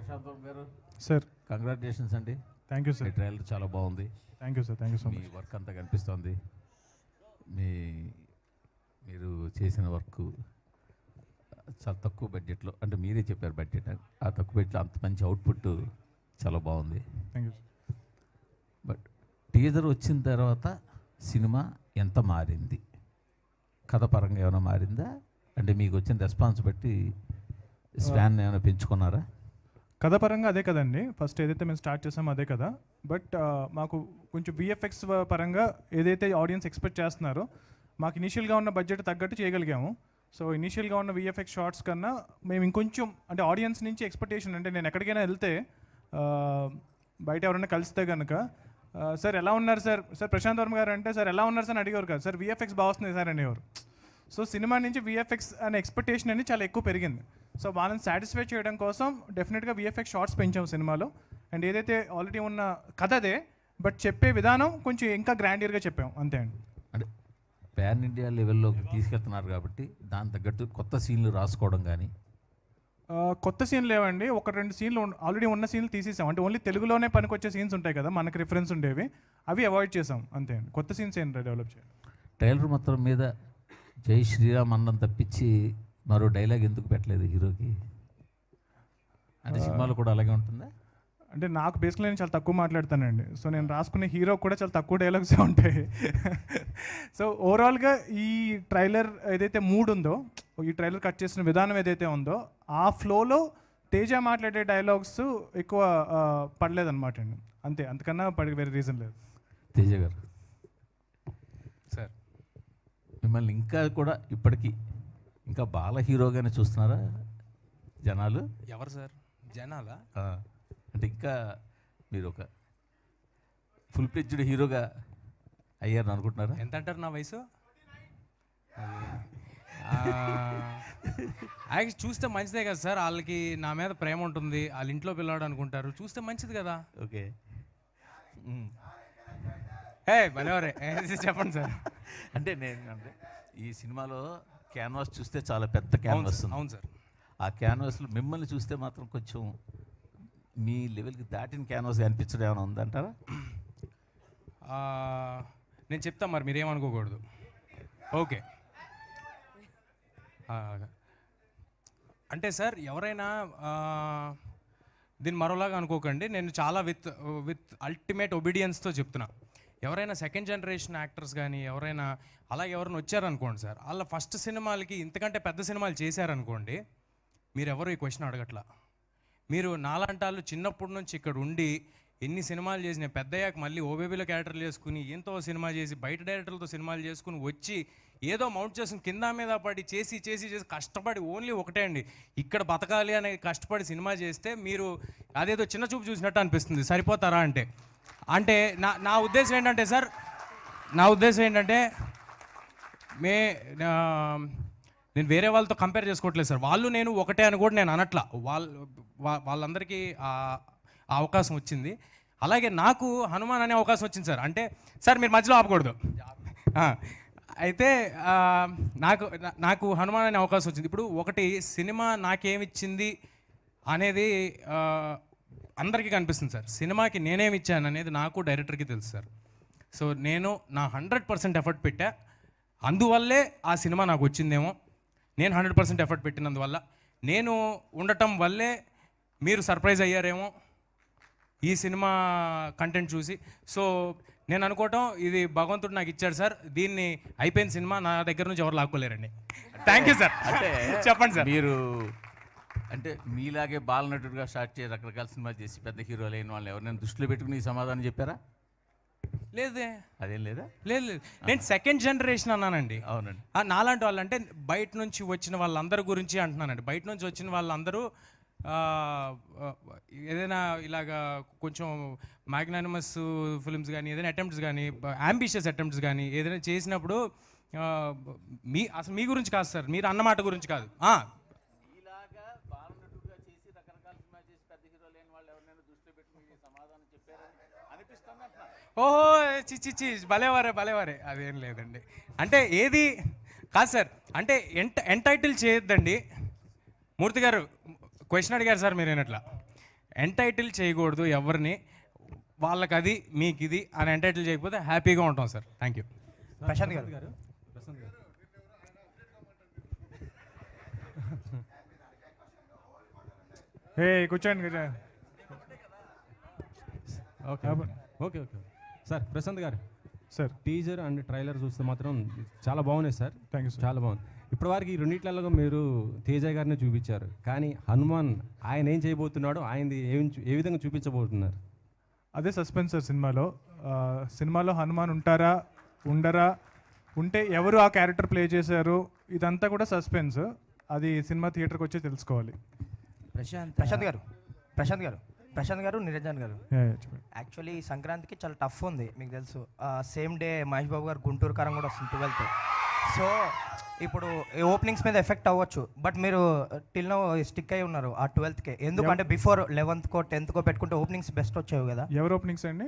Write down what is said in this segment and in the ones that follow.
Prashanth garu sir congratulations అండి. Thank you sir. Trial చాలా బాగుంది. Thank you sir. Thank you so me much. Work అంతా కనిపిస్తోంది. మీరు చేసిన వర్క్ చాలా తక్కువ బడ్జెట్లో, అంటే మీరే చెప్పారు బడ్జెట్, ఆ తక్కువ బడ్జెట్లో అంత మంచి అవుట్పుట్ చాలా బాగుంది. Thank you. బట్ టీజర్ వచ్చిన తర్వాత సినిమా ఎంత మారింది? కథ పరంగా ఏమైనా మారిందా? అంటే మీకు వచ్చిన రెస్పాన్స్ బట్టి స్పాన్ ఏమైనా పెంచుకున్నారా? కథ పరంగా అదే కదండి, ఫస్ట్ ఏదైతే మేము స్టార్ట్ చేసామో అదే కదా. బట్ మాకు కొంచెం విఎఫ్ఎక్స్ పరంగా ఏదైతే ఆడియన్స్ ఎక్స్పెక్ట్ చేస్తున్నారో మాకు ఇనీషియల్గా ఉన్న బడ్జెట్ తగ్గట్టు చేయగలిగాము. సో ఇనీషియల్గా ఉన్న విఎఫ్ఎక్స్ షార్ట్స్ కన్నా మేము ఇంకొంచెం అంటే ఆడియన్స్ నుంచి ఎక్స్పెక్టేషన్, అంటే నేను ఎక్కడికైనా వెళ్తే బయట ఎవరైనా కలిస్తే కనుక సార్ ఎలా ఉన్నారు సార్, సార్ ప్రశాంత్ వర్మ గారు అంటే సార్ ఎలా ఉన్నారు సార్ అని అడిగేవారు కాదు, సార్ విఎఫ్ఎక్స్ బాగా వస్తుంది సార్ అనేవారు. సో సినిమా నుంచి విఎఫ్ఎక్స్ అనే ఎక్స్పెక్టేషన్ అనేది చాలా ఎక్కువ పెరిగింది. సో వాళ్ళని సాటిస్ఫై చేయడం కోసం డెఫినెట్గా విఎఫ్ఎక్స్ షార్ట్స్ పెంచాం సినిమాలో. అండ్ ఏదైతే ఆల్రెడీ ఉన్న కథ అదే, బట్ చెప్పే విధానం కొంచెం ఇంకా గ్రాండియర్గా చెప్పాం అంతే అండి. అంటే ప్యాన్ ఇండియా లెవెల్లోకి తీసుకెళ్తున్నారు కాబట్టి దాని తగ్గట్టు కొత్త సీన్లు రాసుకోవడం కానీ? కొత్త సీన్లు లేవండి, ఒక రెండు సీన్లు ఆల్రెడీ ఉన్న సీన్లు తీసేసాం. అంటే ఓన్లీ తెలుగులోనే పనికొచ్చే సీన్స్ ఉంటాయి కదా మనకు రిఫరెన్స్ ఉండేవి, అవి అవాయిడ్ చేసాం అంతే అండి. కొత్త సీన్స్ ఏంటి డెవలప్ చేయాలి. ట్రైలర్ మొత్తం మీద జై శ్రీరామ్ అన్నం తప్పించి మరో డైలాగ్ ఎందుకు పెట్టలేదు హీరోకి? అంటే సినిమాలో కూడా అలాగే ఉంటుందా? అంటే నాకు బేసిక్గా నేను చాలా తక్కువ మాట్లాడతానండి. సో నేను రాసుకునే హీరో కూడా చాలా తక్కువ డైలాగ్సే ఉంటాయి. సో ఓవరాల్గా ఈ ట్రైలర్ ఏదైతే మూడ్ ఉందో, ఈ ట్రైలర్ కట్ చేసిన విధానం ఏదైతే ఉందో ఆ ఫ్లోలో తేజ మాట్లాడే డైలాగ్స్ ఎక్కువ పడలేదన్నమాట అండి, అంతే. అంతకన్నా వేరే రీజన్ లేదు. తేజ గారు సార్, మిమ్మల్ని ఇంకా కూడా ఇప్పటికీ ఇంకా బాల హీరోగానే చూస్తున్నారా జనాలు? ఎవరు సార్ జనాలా? అంటే ఇంకా మీరు ఒక ఫుల్ ఫ్లెడ్జ్డ్ హీరోగా అయ్యారని అనుకుంటున్నారా? ఎంత అంటారు నా వయసు? చూస్తే మంచిదే కదా సార్, వాళ్ళకి నా మీద ప్రేమ ఉంటుంది, వాళ్ళ ఇంట్లో పిల్లవాడు అనుకుంటారు, చూస్తే మంచిది కదా. ఓకే. భలేవరే చెప్పండి సార్. అంటే అంటే ఈ సినిమాలో క్యాన్వాస్ చూస్తే చాలా పెద్ద క్యాన్వాస్ ఉంది. అవును సార్. ఆ క్యాన్వాస్లో మిమ్మల్ని చూస్తే మాత్రం కొంచెం మీ లెవెల్కి దాటిన క్యాన్వాస్ అనిపించడం ఏమైనా ఉందంటారా? నేను చెప్తా, మరి మీరేమనుకోకూడదు. ఓకే. అంటే సార్ ఎవరైనా దీన్ని మరోలాగా అనుకోకండి, నేను చాలా విత్ అల్టిమేట్ ఒబీడియన్స్తో చెప్తున్నా. ఎవరైనా సెకండ్ జనరేషన్ యాక్టర్స్ కానీ ఎవరైనా అలా ఎవరైనా వచ్చారనుకోండి సార్, వాళ్ళ ఫస్ట్ సినిమాలకి ఇంతకంటే పెద్ద సినిమాలు చేశారనుకోండి, మీరు ఎవరు ఈ క్వశ్చన్ అడగట్లా. మీరు నాలాంటాళ్ళు చిన్నప్పటి నుంచి ఇక్కడ ఉండి ఎన్ని సినిమాలు చేసిన, పెద్దయ్యాక మళ్ళీ ఓబేబీలో క్యారెక్టర్లు చేసుకుని ఎంతో సినిమా చేసి బయట డైరెక్టర్లతో సినిమాలు చేసుకుని వచ్చి ఏదో మౌంట్ చేసుకుని కింద మీద పడి చేసి కష్టపడి ఓన్లీ ఒకటే అండి, ఇక్కడ బతకాలి అనే కష్టపడి సినిమా చేస్తే మీరు అదేదో చిన్న చూపు చూసినట్టు అనిపిస్తుంది. సరిపోతారా అంటే అంటే నా ఉద్దేశం ఏంటంటే సార్, నా ఉద్దేశం ఏంటంటే నేను వేరే వాళ్ళతో కంపేర్ చేసుకోవట్లేదు సార్. వాళ్ళు నేను ఒకటే అని కూడా నేను అనట్లా. వాళ్ళందరికీ ఆ అవకాశం వచ్చింది. అలాగే నాకు హనుమాన్ అనే అవకాశం వచ్చింది సార్. అంటే సార్ మీరు మధ్యలో ఆపకూడదు. అయితే నాకు హనుమాన్ అనే అవకాశం వచ్చింది. ఇప్పుడు ఒకటి సినిమా నాకేమిచ్చింది అనేది అందరికీ కనిపిస్తుంది సార్. సినిమాకి నేనేమిచ్చాను అనేది నాకు డైరెక్టర్కి తెలుసు సార్. సో నేను నా 100% ఎఫర్ట్ పెట్టా, అందువల్లే ఆ సినిమా నాకు వచ్చిందేమో. నేను 100% ఎఫర్ట్ పెట్టినందువల్ల, నేను ఉండటం వల్లే మీరు సర్ప్రైజ్ అయ్యారేమో ఈ సినిమా కంటెంట్ చూసి. సో నేను అనుకోవటం ఇది భగవంతుడు నాకు ఇచ్చాడు సార్, దీన్ని అయిపోయిన సినిమా నా దగ్గర నుంచి ఎవరు లాక్కోలేరండి. Thank you sir. అంటే చెప్పండి సార్. మీరు అంటే మీలాగే బాలనటుడిగా స్టార్ట్ చేసి రకరకాల సినిమాలు చేసి పెద్ద హీరోలు అయిన వాళ్ళు ఎవరైనా దృష్టిలో పెట్టుకుని ఈ సమాధానం చెప్పారా? లేదే. అదేం లేదా? లేదు, నేను సెకండ్ జనరేషన్ అన్నానండి. అవునండి. నాలాంటి వాళ్ళు అంటే బయట నుంచి వచ్చిన వాళ్ళందరి గురించి అంటున్నానండి. బయట నుంచి వచ్చిన వాళ్ళందరూ ఏదైనా ఇలాగా కొంచెం మ్యాగ్నానిమస్ ఫిల్మ్స్ కానీ ఏదైనా అటెంప్ట్స్ కానీ అంబిషియస్ అటెంప్ట్స్ కానీ ఏదైనా చేసినప్పుడు అసలు మీ గురించి కాదు సార్, మీరు అన్నమాట గురించి కాదు. ఓహో చిచ్చి భలేవారే అదేం లేదండి. అంటే ఏది కాదు సార్, అంటే ఎంటైటిల్ చేయొద్దండి. మూర్తి గారు క్వశ్చన్ అడిగారు సార్ మీరు ఏనట్లా. ఎంటైటిల్ చేయకూడదు ఎవరిని, వాళ్ళకి అది మీకు ఇది అని ఎంటైటిల్ చేయకపోతే హ్యాపీగా ఉంటాం sir. Thank you. Prashanth garu కూర్చోండి okay okay okay sir. Prashanth garu sir. Teaser and trailer చూస్తే మాత్రం చాలా బాగున్నాయి సార్. Thank you sir. చాలా బాగుంది. ఇప్పటివరకు ఈ రెండిట్లలో మీరు తేజ గారిని చూపించారు, కానీ హనుమాన్ ఆయన ఏం చేయబోతున్నాడో ఆయనది ఏ విధంగా చూపించబోతున్నారు? అదే సస్పెన్స్ సార్ సినిమాలో హనుమాన్ ఉంటారా ఉండరా, ఉంటే ఎవరు ఆ క్యారెక్టర్ ప్లే చేశారు, ఇదంతా కూడా సస్పెన్స్. అది సినిమా థియేటర్కి వచ్చి తెలుసుకోవాలి. ప్రశాంత్ గారు నిరంజన్ గారు, యాక్చువల్లీ సంక్రాంతికి చాలా టఫ్ ఉంది, మీకు తెలుసు. సేమ్ డే మహేష్ బాబు గారు గుంటూరు కారం కూడా వస్తుంది 12th. సో ఇప్పుడు ఓపెనింగ్స్ మీద ఎఫెక్ట్ అవ్వచ్చు, బట్ మీరు టిల్ నో స్టిక్ అయి ఉన్నారు ఆ 12th. ఎందుకంటే బిఫోర్ 11th 10th పెట్టుకుంటే ఓపెనింగ్స్ బెస్ట్ వచ్చేవి కదా. ఎవరు ఓపెనింగ్స్ అండి?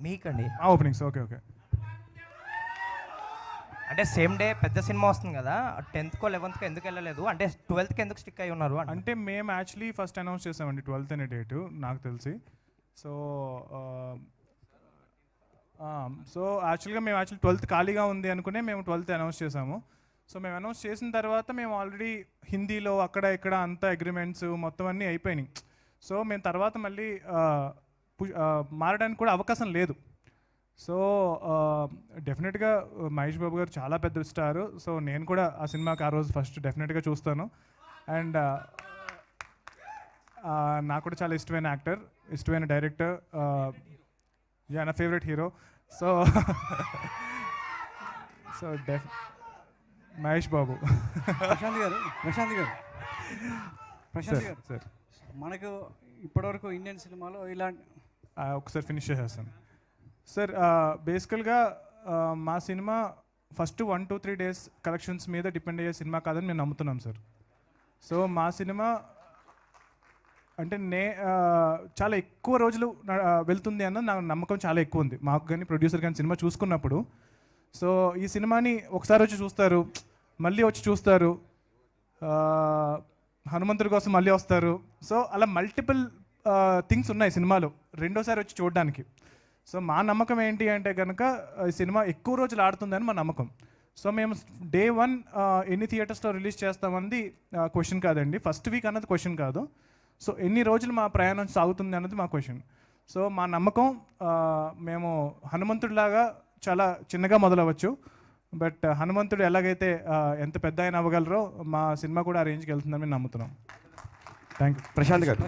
మీకండి ఓపెనింగ్స్. Okay okay. అంటే సేమ్ డే పెద్ద సినిమా వస్తుంది కదా, 10th 11th ఎందుకు వెళ్ళలేదు, అంటే 12th ఎందుకు స్టిక్ అయి ఉన్నారు అంటే మేము యాక్చువల్లీ ఫస్ట్ అనౌన్స్ చేసామండి 12th అనే డేటు నాకు తెలిసి. సో యాక్చువల్గా మేము 12th ఖాళీగా ఉంది అనుకునే మేము 12th అనౌన్స్ చేసాము. సో మేము అనౌన్స్ చేసిన తర్వాత మేము ఆల్రెడీ హిందీలో అక్కడ ఇక్కడ అంతా అగ్రిమెంట్స్ మొత్తం అన్నీ అయిపోయినాయి. సో మేము తర్వాత మళ్ళీ మారడానికి కూడా అవకాశం లేదు. సో డెఫినెట్గా మహేష్ బాబు గారు చాలా పెద్ద స్టార్. సో నేను కూడా ఆ సినిమాకి ఆ రోజు ఫస్ట్ డెఫినెట్గా చూస్తాను. అండ్ నాకు కూడా చాలా ఇష్టమైన యాక్టర్, ఇష్టమైన డైరెక్టర్, నా favourite hero. So Mahesh Babu. Prashanth garu sir మనకు ఇప్పటివరకు ఇండియన్ సినిమాలో ఇలాంటి ఒకసారి ఫినిష్ చేసేస్తాను సార్. బేసికల్గా మా సినిమా ఫస్ట్ 1-2-3 డేస్ కలెక్షన్స్ మీద డిపెండ్ అయ్యే సినిమా కాదని మేము నమ్ముతున్నాం సార్. సో మా సినిమా అంటే చాలా ఎక్కువ రోజులు వెళ్తుంది అన్న నా నమ్మకం చాలా ఎక్కువ ఉంది మాకు కానీ ప్రొడ్యూసర్ కానీ సినిమా చూసుకున్నప్పుడు. సో ఈ సినిమాని ఒకసారి వచ్చి చూస్తారు, మళ్ళీ వచ్చి చూస్తారు, హనుమంతుడి కోసం మళ్ళీ వస్తారు. సో అలా మల్టిపుల్ థింగ్స్ ఉన్నాయి సినిమాలో రెండోసారి వచ్చి చూడడానికి. సో మా నమ్మకం ఏంటి అంటే కనుక ఈ సినిమా ఎక్కువ రోజులు ఆడుతుందని మా నమ్మకం. సో మేము Day 1 ఎన్ని థియేటర్స్లో రిలీజ్ చేస్తామన్నది క్వశ్చన్ కాదండి, ఫస్ట్ వీక్ అన్నది క్వశ్చన్ కాదు. సో ఎన్ని రోజులు మా ప్రయాణం సాగుతుంది అన్నది మా క్వశ్చన్. సో మా నమ్మకం మేము హనుమంతుడిలాగా చాలా చిన్నగా మొదలవచ్చు, బట్ హనుమంతుడు ఎలాగైతే ఎంత పెద్ద ఆయన అవ్వగలరో మా సినిమా కూడా ఆ రేంజ్కి వెళ్తుందని మేము నమ్ముతున్నాం. Thank you. Prashanth garu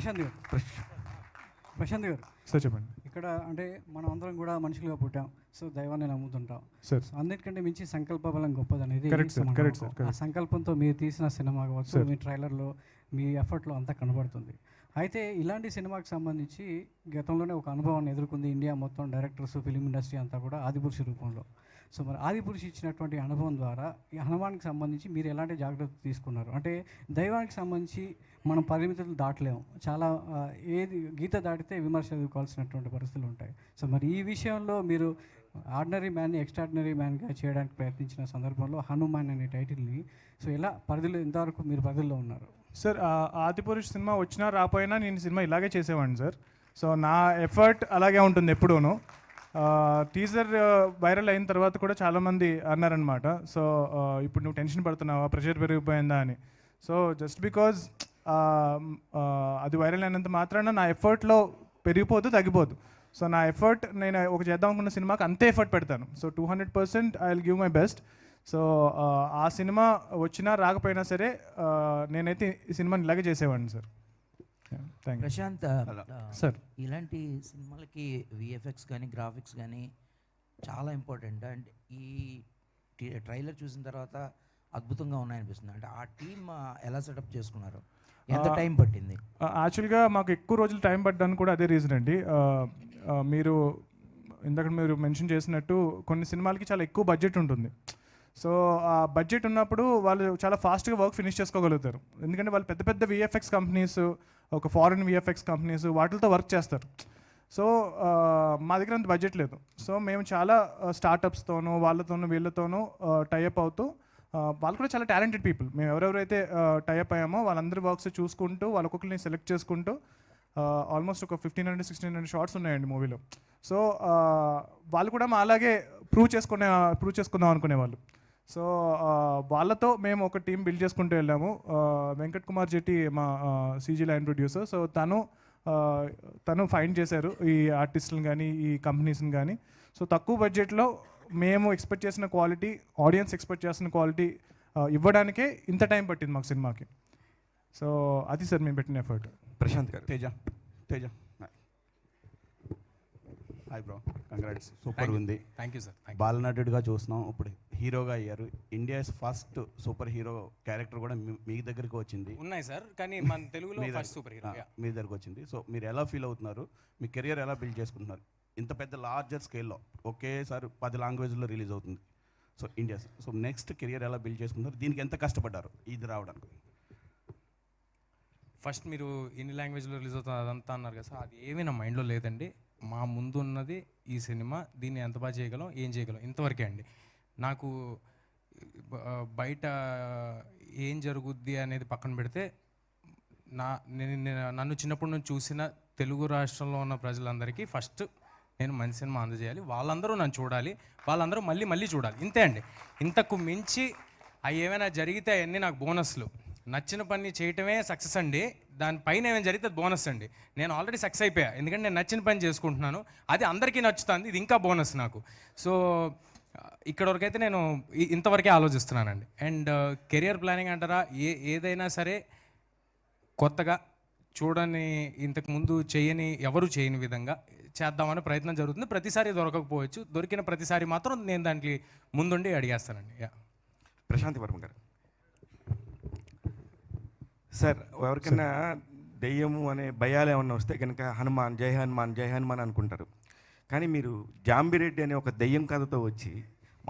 sir చెప్పండి. ఇక్కడ అంటే మనం అందరం కూడా మనుషులుగా పుట్టాం, సో దైవాన్ని నమ్ముతుంటాం సార్. అన్నిటికంటే మించి సంకల్ప బలం గొప్పది అనేది కరెక్ట్ సార్. ఆ సంకల్పంతో మీరు తీసిన సినిమా కావచ్చు, మీ ట్రైలర్లో మీ ఎఫర్ట్లో అంతా కనబడుతుంది. అయితే ఇలాంటి సినిమాకి సంబంధించి గతంలోనే ఒక అనుభవాన్ని ఎదుర్కొంది ఇండియా మొత్తం, డైరెక్టర్స్, ఫిలిం ఇండస్ట్రీ అంతా కూడా ఆదిపురుషు రూపంలో. సో మరి ఆదిపురుషు ఇచ్చినటువంటి అనుభవం ద్వారా ఈ హనుమాన్కి సంబంధించి మీరు ఎలాంటి జాగ్రత్తలు తీసుకున్నారు? అంటే దైవానికి సంబంధించి మనం పరిమితులు దాటలేము, చాలా ఏది గీత దాటితే విమర్శ ఎదుర్కోవాల్సినటువంటి పరిస్థితులు ఉంటాయి. సో మరి ఈ విషయంలో మీరు ఆర్డినరీ మ్యాన్ని ఎక్స్ట్రాడినరీ మ్యాన్గా చేయడానికి ప్రయత్నించిన సందర్భంలో హనుమాన్ అనే టైటిల్ని సో ఎలా పరిధిలో ఎంతవరకు మీరు పరిధిలో ఉన్నారు? సార్ ఆదిపురుష్ సినిమా వచ్చినా రాపోయినా నేను సినిమా ఇలాగే చేసేవాడిని సార్. సో నా ఎఫర్ట్ అలాగే ఉంటుంది ఎప్పుడూను. టీజర్ వైరల్ అయిన తర్వాత కూడా చాలామంది అన్నారనమాట, సో ఇప్పుడు నువ్వు టెన్షన్ పడుతున్నావా, ప్రెషర్ పెరిగిపోయిందా అని. సో జస్ట్ బికాజ్ అది వైరల్ అయినంత మాత్రాన నా ఎఫర్ట్లో పెరిగిపోదు, తగ్గిపోదు. సో నా ఎఫర్ట్ నేను ఒక చేద్దాం అనుకున్న సినిమాకి అంతే ఎఫర్ట్ పెడతాను. So 200% I will give my best. So ఆ సినిమా వచ్చినా రాకపోయినా సరే నేనైతే ఈ సినిమాని ఇలాగే చేసేవాడిని సార్. ప్రశాంత్ సార్, ఇలాంటి సినిమాలకి విఎఫ్ఎక్స్ కానీ గ్రాఫిక్స్ కానీ చాలా ఇంపార్టెంట్. అండ్ ఈ ట్రైలర్ చూసిన తర్వాత అద్భుతంగా ఉన్నాయనిపిస్తుంది. అంటే ఆ టీమ్ ఎలా సెటప్ చేసుకున్నారు, ఎంత టైం పట్టింది? యాక్చువల్గా మాకు ఎక్కువ రోజులు టైం పడ్డానికి కూడా అదే రీజన్ అండి. మీరు ఇందాక మీరు మెన్షన్ చేసినట్టు కొన్ని సినిమాలకి చాలా ఎక్కువ బడ్జెట్ ఉంటుంది. సో ఆ బడ్జెట్ ఉన్నప్పుడు వాళ్ళు చాలా ఫాస్ట్గా వర్క్ ఫినిష్ చేసుకోగలుగుతారు, ఎందుకంటే వాళ్ళు పెద్ద పెద్ద విఎఫ్ఎక్స్ కంపెనీస్, ఒక ఫారిన్ విఎఫ్ఎక్స్ కంపెనీస్ వాటితో వర్క్ చేస్తారు. సో మా దగ్గర అంత బడ్జెట్ లేదు. సో మేము చాలా స్టార్టప్స్తోనూ వాళ్ళతోనూ వీళ్ళతోనూ టైఅప్ అవుతూ, వాళ్ళు కూడా చాలా టాలెంటెడ్ పీపుల్. మేము ఎవరెవరైతే టైఅప్ అయ్యామో వాళ్ళందరి వర్క్స్ చూసుకుంటూ వాళ్ళ ఒక్కొక్కరిని సెలెక్ట్ చేసుకుంటూ ఆల్మోస్ట్ ఒక 1500-1600 షార్ట్స్ ఉన్నాయండి మూవీలో. సో వాళ్ళు కూడా మా అలాగే ప్రూవ్ చేసుకుందాం అనుకునేవాళ్ళు. సో వాళ్ళతో మేము ఒక టీం బిల్డ్ చేసుకుంటూ వెళ్ళాము. వెంకట్ కుమార్ జెట్టి మా సీజీ లైన్ ప్రొడ్యూసర్. సో తను ఫైండ్ చేశారు ఈ ఆర్టిస్టులను కానీ ఈ కంపెనీస్ని కానీ. సో తక్కువ బడ్జెట్లో మేము ఎక్స్పెక్ట్ చేసిన క్వాలిటీ, ఆడియన్స్ ఎక్స్పెక్ట్ చేసిన క్వాలిటీ ఇవ్వడానికే ఇంత టైం పట్టింది మాకు సినిమాకి. సో అది సార్ మేము పెట్టిన ఎఫర్ట్. ప్రశాంత్ గారు. Teja hi bro, congrats, super ఉంది. Thank you sir. బాలనటుడిగా చూస్తున్నాం, ఇప్పుడు హీరోగా అయ్యారు. India's first super hero character కూడా మీ దగ్గరికి వచ్చింది. ఉన్నాయి సార్, కానీ మన తెలుగులో ఫస్ట్ సూపర్ హీరో మీ దగ్గరకు వచ్చింది. సో మీరు ఎలా ఫీల్ అవుతున్నారు? మీ కెరియర్ ఎలా బిల్డ్ చేసుకుంటున్నారు? ఇంత పెద్ద లార్జర్ స్కేల్లో ఒకేసారి 10 లాంగ్వేజ్లో రిలీజ్ అవుతుంది. So India's, so next career ఎలా బిల్డ్ చేసుకుంటున్నారు? దీనికి ఎంత కష్టపడ్డారు ఇది రావడానికి? ఫస్ట్ మీరు ఎన్ని లాంగ్వేజ్లో రిలీజ్ అవుతుంది అదంతా అన్నారు కదా సార్, అది ఏమీ నా మైండ్లో లేదండి. మా ముందు ఉన్నది ఈ సినిమా, దీన్ని ఎంత బాగా చేయగలం, ఏం చేయగలం, ఇంతవరకే అండి. నాకు బయట ఏం జరుగుద్ది అనేది పక్కన పెడితే నన్ను చిన్నప్పటి నుంచి చూసిన తెలుగు రాష్ట్రంలో ఉన్న ప్రజలందరికీ ఫస్ట్ నేను మంచి సినిమా అందజేయాలి, వాళ్ళందరూ నన్ను చూడాలి, వాళ్ళందరూ మళ్ళీ మళ్ళీ చూడాలి, ఇంతే అండి. ఇంతకు మించి అవి ఏమైనా జరిగితే అవన్నీ నాకు బోనస్లు. నచ్చిన పని చేయటమే సక్సెస్ అండి, దానిపైన ఏమైనా జరిగితే బోనస్ అండి. నేను ఆల్రెడీ సక్సెస్ అయిపోయా, ఎందుకంటే నేను నచ్చిన పని చేసుకుంటున్నాను, అది అందరికీ నచ్చుతుంది, ఇది ఇంకా బోనస్ నాకు. సో ఇక్కడ వరకైతే నేను ఇంతవరకే ఆలోచిస్తున్నానండి. అండ్ కెరియర్ ప్లానింగ్ అంటారా, ఏదైనా సరే కొత్తగా చూడని, ఇంతకుముందు ఎవరు చేయని విధంగా చేద్దామనే ప్రయత్నం జరుగుతుంది. ప్రతిసారి దొరకకపోవచ్చు, దొరికిన ప్రతిసారి మాత్రం నేను దాంట్లో ముందుండి అడిగేస్తానండి. ప్రశాంత్ వర్మ గారు సార్, ఎవరికైనా దెయ్యము అనే భయాలు ఏమన్నా వస్తే కనుక హనుమాన్ జై హనుమాన్ జై హనుమాన్ అనుకుంటారు. కానీ మీరు జాంబిరెడ్డి అనే ఒక దెయ్యం కథతో వచ్చి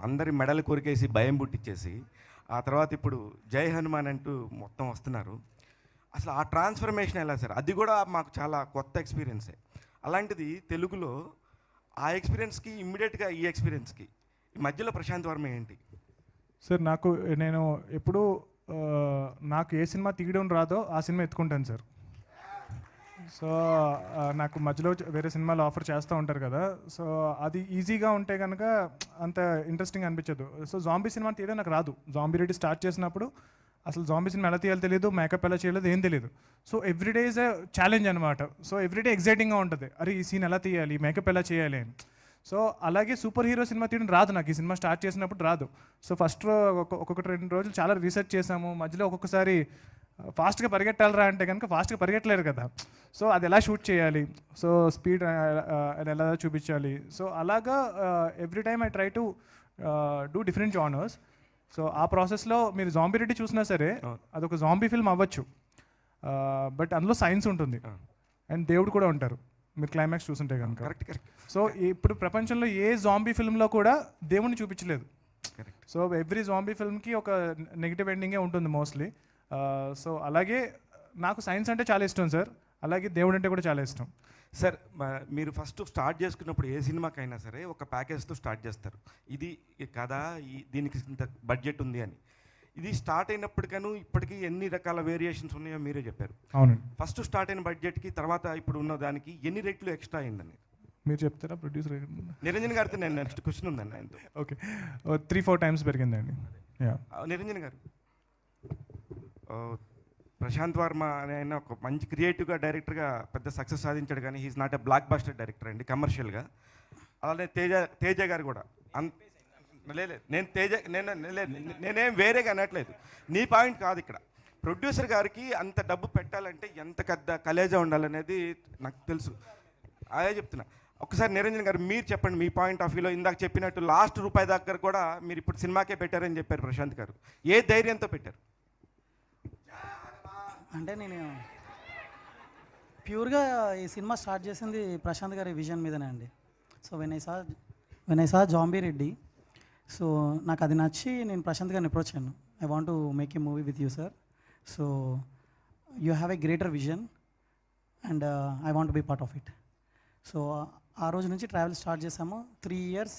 అందరి మెడలు కొరికేసి భయం పుట్టించేసి ఆ తర్వాత ఇప్పుడు జై హనుమాన్ అంటూ మొత్తం వస్తున్నారు. అసలు ఆ ట్రాన్స్ఫర్మేషన్ ఎలా సార్? అది కూడా మాకు చాలా కొత్త ఎక్స్పీరియన్సే. అలాంటిది తెలుగులో ఆ ఎక్స్పీరియన్స్కి ఇమ్మీడియట్గా ఈ ఎక్స్పీరియన్స్కి ఈ మధ్యలో ప్రశాంత్ వర్మ ఏంటి సార్? నేను ఎప్పుడూ నాకు ఏ సినిమా తీయడం రాదో ఆ సినిమా ఎత్తుకుంటాను సార్. సో నాకు మధ్యలో వేరే సినిమాలు ఆఫర్ చేస్తూ ఉంటారు కదా, సో అది ఈజీగా ఉంటే కనుక అంత ఇంట్రెస్టింగ్ అనిపించదు. సో జాంబీ సినిమా తీయడం నాకు రాదు. జాంబీ రెడ్డి స్టార్ట్ చేసినప్పుడు అసలు జాంబీ సినిమా ఎలా తీయాలో తెలియదు, మేకప్ ఎలా చేయలేదు, ఏం తెలియదు. So everyday is a challenge అనమాట. సో ఎవ్రీడే ఎగ్జైటింగ్గా ఉంటుంది, అరే ఈ సీన్ ఎలా తీయాలి, మేకప్ ఎలా చేయాలి అని. సో అలాగే సూపర్ హీరో సినిమా తీయడం రాదు నాకు, ఈ సినిమా స్టార్ట్ చేసినప్పుడు రాదు. సో ఫస్ట్ ఒక్కొక్కటి 2 రోజులు చాలా రీసెర్చ్ చేసాము. మధ్యలో ఒక్కొక్కసారి ఫాస్ట్గా పరిగెట్టాలరా అంటే కనుక ఫాస్ట్గా పరిగెట్టలేరు కదా, సో అది ఎలా షూట్ చేయాలి, సో స్పీడ్ ఎలా చూపించాలి. సో అలాగా every time I try to do different genres. So ఆ ప్రాసెస్లో మీరు జాంబీ రెడ్డి చూసినా సరే అదొక జాంబీ ఫిల్మ్ అవ్వచ్చు, బట్ అందులో సైన్స్ ఉంటుంది అండ్ దేవుడు కూడా ఉంటారు మీరు క్లైమాక్స్ చూస్తుంటే కనుక. కరెక్ట్. సో ఇప్పుడు ప్రపంచంలో ఏ జాంబీ ఫిల్మ్లో కూడా దేవుడిని చూపించలేదు. సో ఎవ్రీ జాంబీ ఫిల్మ్కి ఒక నెగిటివ్ ఎండింగే ఉంటుంది మోస్ట్లీ. సో అలాగే నాకు సైన్స్ అంటే చాలా ఇష్టం సార్, అలాగే దేవుడు అంటే కూడా చాలా ఇష్టం సార్. మీరు ఫస్ట్ స్టార్ట్ చేసుకున్నప్పుడు ఏ సినిమాకైనా సరే ఒక ప్యాకేజ్తో స్టార్ట్ చేస్తారు, ఇది కథ దీనికి ఇంత బడ్జెట్ ఉంది అని. ఇది స్టార్ట్ అయినప్పటికను ఇప్పటికీ ఎన్ని రకాల వేరియేషన్స్ ఉన్నాయో మీరే చెప్పారు. అవునండి. ఫస్ట్ స్టార్ట్ అయిన బడ్జెట్కి తర్వాత ఇప్పుడు ఉన్న దానికి ఎన్ని రెట్లు ఎక్స్ట్రా అయిందని మీరు చెప్తారా? ప్రొడ్యూసర్ నిరంజన్ గారితో నేను నెక్స్ట్ క్వశ్చన్ ఉందండి ఆయనతో. ఓకే, 3-4 టైమ్స్ పెరిగిందండి. నిరంజన్ గారు, ప్రశాంత్ వర్మ అనే ఆయన ఒక మంచి క్రియేటివ్గా డైరెక్టర్గా పెద్ద సక్సెస్ సాధించాడు, కానీ he's not a block buster director అండి కమర్షియల్గా. అలానే తేజ గారు కూడా నేనేం వేరేగా అనట్లేదు, నీ పాయింట్ కాదు ఇక్కడ. ప్రొడ్యూసర్ గారికి అంత డబ్బు పెట్టాలంటే ఎంత పెద్ద కలేజా ఉండాలనేది నాకు తెలుసు, అదే చెప్తున్నా. ఒకసారి నిరంజన్ గారు మీరు చెప్పండి మీ పాయింట్ ఆఫ్ వ్యూలో. ఇందాక చెప్పినట్టు లాస్ట్ రూపాయి దగ్గర కూడా మీరు ఇప్పుడు సినిమాకే పెట్టారని చెప్పారు ప్రశాంత్ గారు, ఏ ధైర్యంతో పెట్టారు? అంటే నేను ప్యూర్గా ఈ సినిమా స్టార్ట్ చేసింది ప్రశాంత్ గారి విజన్ మీదనే అండి. So when I saw Zombie Reddy, so నాకు అది నచ్చి నేను ప్రశాంత్ గారిని అప్రోచ్ అయ్యాను. I want to make a movie with you sir, so you have a greater vision and I want be part of it. So ఆ రోజు నుంచి ట్రావెల్ స్టార్ట్ చేసాము. 3 years.